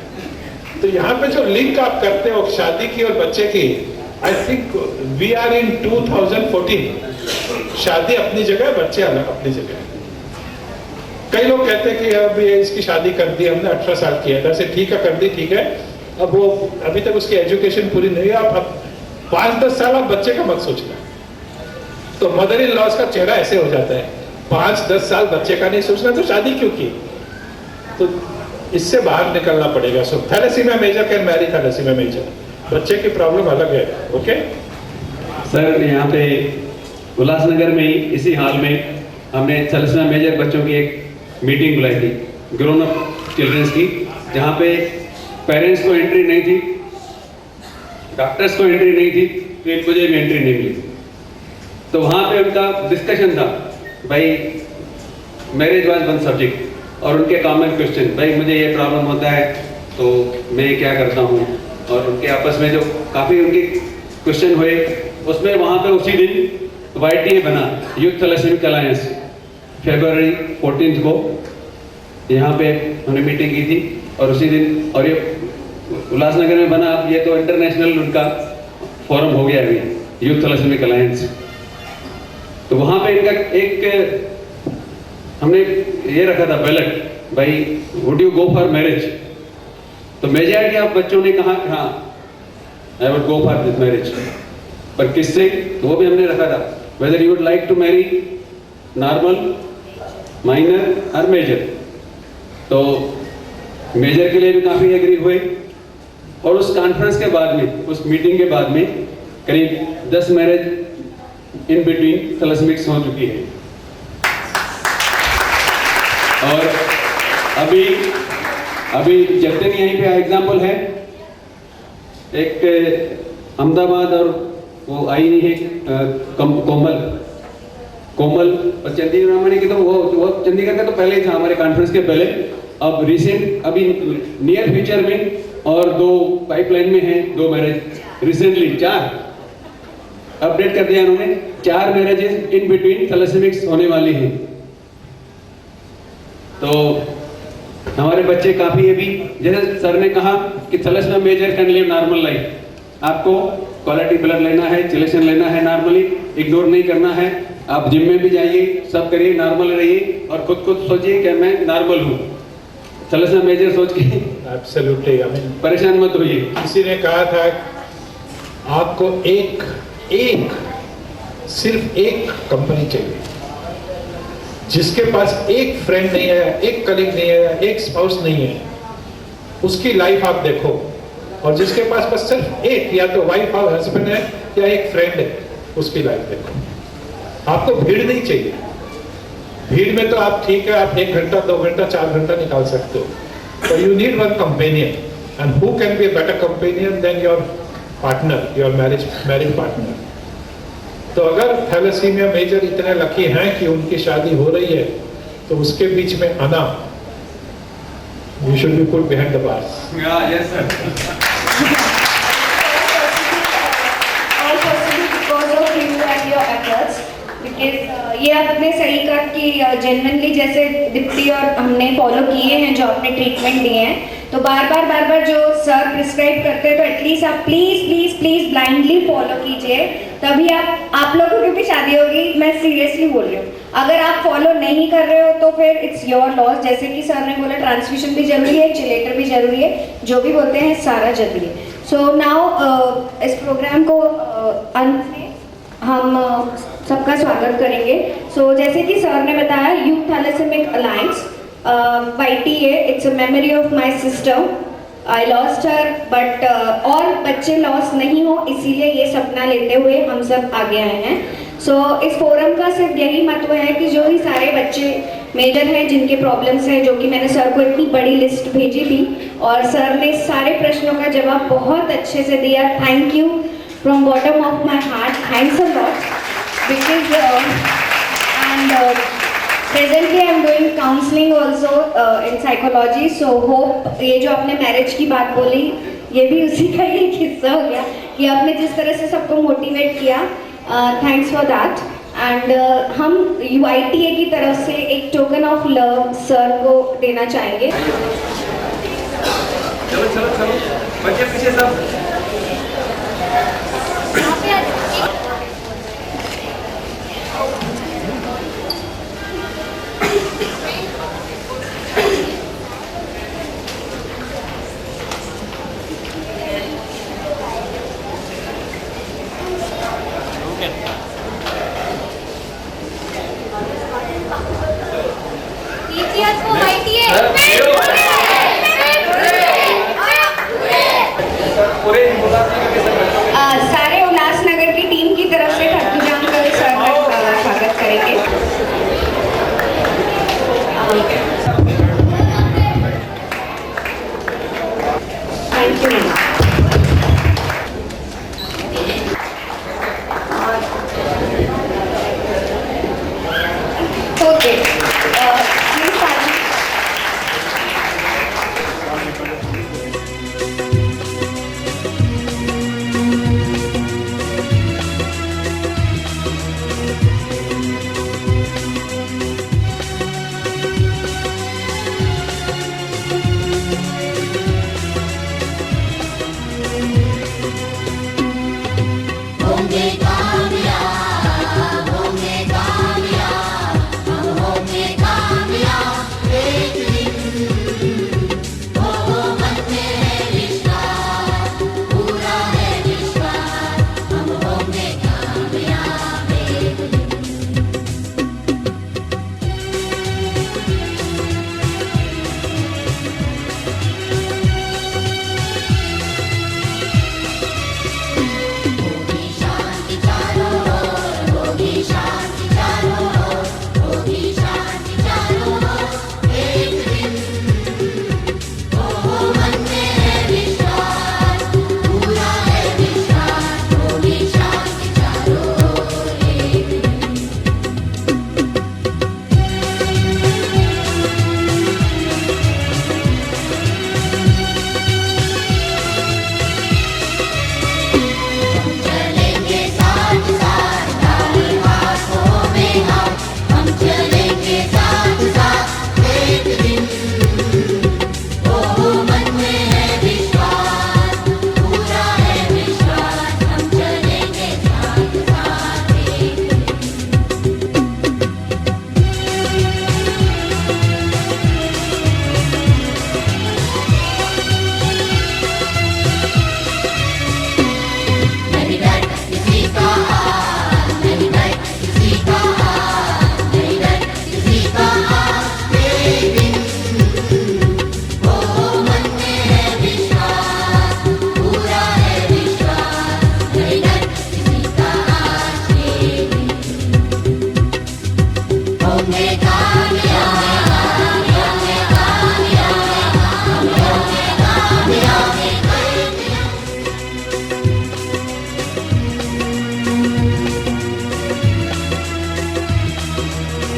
तो यहाँ पे जो लिंक आप करते हो शादी की और बच्चे की, I think we are in 2014। शादी अपनी जगह, बच्चे अलग अपनी जगह। कई लोग कहते हैं कि अब ये इसकी शादी कर दी हमने, 18 साल की है, वैसे ठीक है, कर दी, ठीक है। अब वो अभी तक उसकी एजुकेशन पूरी नहीं है, आप 5-10 साल आप बच्चे का मत सोचना। तो मदर इन लॉज का चेहरा ऐसे हो जाता है, 5-10 साल बच्चे का नहीं सोचना तो शादी क्यों की? तो इससे बाहर निकलना पड़ेगा। So thalassemia major can marry thalassaemia major, बच्चे की प्रॉब्लम अलग है। ओके सर, यहाँ पे उल्लासनगर में ही इसी हाल में हमने थैलेसीमिया मेजर बच्चों की एक मीटिंग बुलाई थी, ग्रोन अप चिल्ड्रंस की, जहाँ पे पेरेंट्स को एंट्री नहीं थी, डॉक्टर्स को एंट्री नहीं थी, तो मुझे भी एंट्री नहीं मिली। तो वहाँ पे उनका डिस्कशन था, भाई मैरिज वाज वन सब्जेक्ट, और उनके कॉमन क्वेश्चन, भाई मुझे ये प्रॉब्लम होता है तो मैं क्या करता हूँ, और उनके आपस में जो काफ़ी उनके क्वेश्चन हुए, उसमें वहाँ पे उसी दिन YTA बना, यूथ थैलेसीमिक अलायंस, फरवरी 14 को यहाँ पे हमने मीटिंग की थी, और उसी दिन, और ये उल्लासनगर में बना। अब ये तो इंटरनेशनल उनका फोरम हो गया अभी, यूथ थैलेसीमिक अलायंस। तो वहाँ पे इनका एक हमने ये रखा था बैलेट, भाई would you go for marriage? तो मेजॉरिटी ऑफ बच्चों ने कहा हाँ, I would go for this marriage. पर किससे? तो वो भी हमने रखा था, whether you would like to marry normal, minor और मेजर। तो मेजर के लिए भी काफ़ी एग्री हुए, और उस कॉन्फ्रेंस के बाद में, उस मीटिंग के बाद में करीब 10 मैरिज इन बिटवीन थैलेसीमिक्स हो चुकी है। और अभी जतिन यहीं पे एग्जाम्पल है, एक अहमदाबाद और वो आई नहीं है कोमल और चंडीगढ़ रामानी की, तो वो चंडीगढ़ का तो पहले ही था हमारे कॉन्फ्रेंस के पहले। अब रिसेंट, अभी नियर फ्यूचर में, और 2 पाइपलाइन में हैं, 2 मैरिज रिसेंटली, 4 अपडेट कर दिया उन्होंने, 4 मैरिजेस इन बिटवीन थैलेसीमिक्स होने वाली हैं। तो हमारे बच्चे काफ़ी अभी, जैसे सर ने कहा कि thalassaemia major can live normal life, आपको क्वालिटी ब्लड लेना है, चिलेशन लेना है, नॉर्मली इग्नोर नहीं करना है। आप जिम में भी जाइए, सब करिए, नॉर्मल रहिए, और खुद सोचिए कि मैं नॉर्मल हूँ। थैलेसीमिया मेजर सोच के एब्सोल्युटली, आई मीन परेशान मत होइए। किसी ने कहा था आपको सिर्फ एक कंपनी चाहिए जिसके पास एक फ्रेंड नहीं है, एक कलीग नहीं है, एक स्पाउस नहीं है, उसकी लाइफ आप देखो। और जिसके पास बस सिर्फ एक, या तो वाइफ और हस्बैंड है या एक फ्रेंड है, उसकी लाइफ देखो। आपको भीड़ नहीं चाहिए। भीड़ में तो आप ठीक है, आप 1 घंटा, 2 घंटा, 4 घंटा निकाल सकते हो, So you need one companion, and who can be a better companion than your partner, your marriage partner? तो अगर थैलेसीमिया मेजर इतने लकी हैं कि उनकी शादी हो रही है, तो उसके बीच में आना, you should be put behind the bars. Yeah, yes sir. All possible because of you and your efforts. Because ये आपने सही कहा कि जेन्युइनली जैसे दीप्ति और हमने फॉलो किए हैं जो आपने ट्रीटमेंट दिए हैं, तो बार बार जो सर प्रिस्क्राइब करते हैं तो एटलीस्ट आप प्लीज ब्लाइंडली फॉलो कीजिए, तभी आप लोगों की भी शादी होगी। मैं सीरियसली बोल रही हूँ, अगर आप फॉलो नहीं कर रहे हो तो फिर इट्स योर लॉस। जैसे कि सर ने बोला ट्रांसफ्यूजन भी जरूरी है, चिलेटर भी जरूरी है, जो भी बोलते हैं सारा जरूरी है। सो नाउ इस प्रोग्राम को अंत में हम सबका स्वागत करेंगे। सो जैसे कि सर ने बताया, youth thalassemic alliance YTA, it's a memory of my sister, I lost her, but और बच्चे लॉस नहीं हो, इसीलिए ये सपना लेते हुए हम सब आगे आए हैं। सो इस फोरम का सिर्फ यही महत्व है कि जो ही सारे बच्चे मेजर हैं जिनके प्रॉब्लम्स हैं, जो कि मैंने सर को इतनी बड़ी लिस्ट भेजी थी और सर ने सारे प्रश्नों का जवाब बहुत अच्छे से दिया। Thank you from bottom of my heart, thanks a lot. Because and presently I am doing counseling also in psychology, so hope ये जो आपने मैरिज की बात बोली, ये भी उसी का ही एक हिस्सा हो गया कि आपने जिस तरह से सबको मोटिवेट किया, थैंक्स फॉर दैट। एंड हम YTA की तरफ से एक टोकन ऑफ लव सर को देना चाहेंगे। चलो बच्चे पीछे सब। सारे उल्लासनगर की टीम की तरफ से खरबूजाम का सर का स्वागत करेंगे। Thank you. Okay,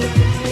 Thank you.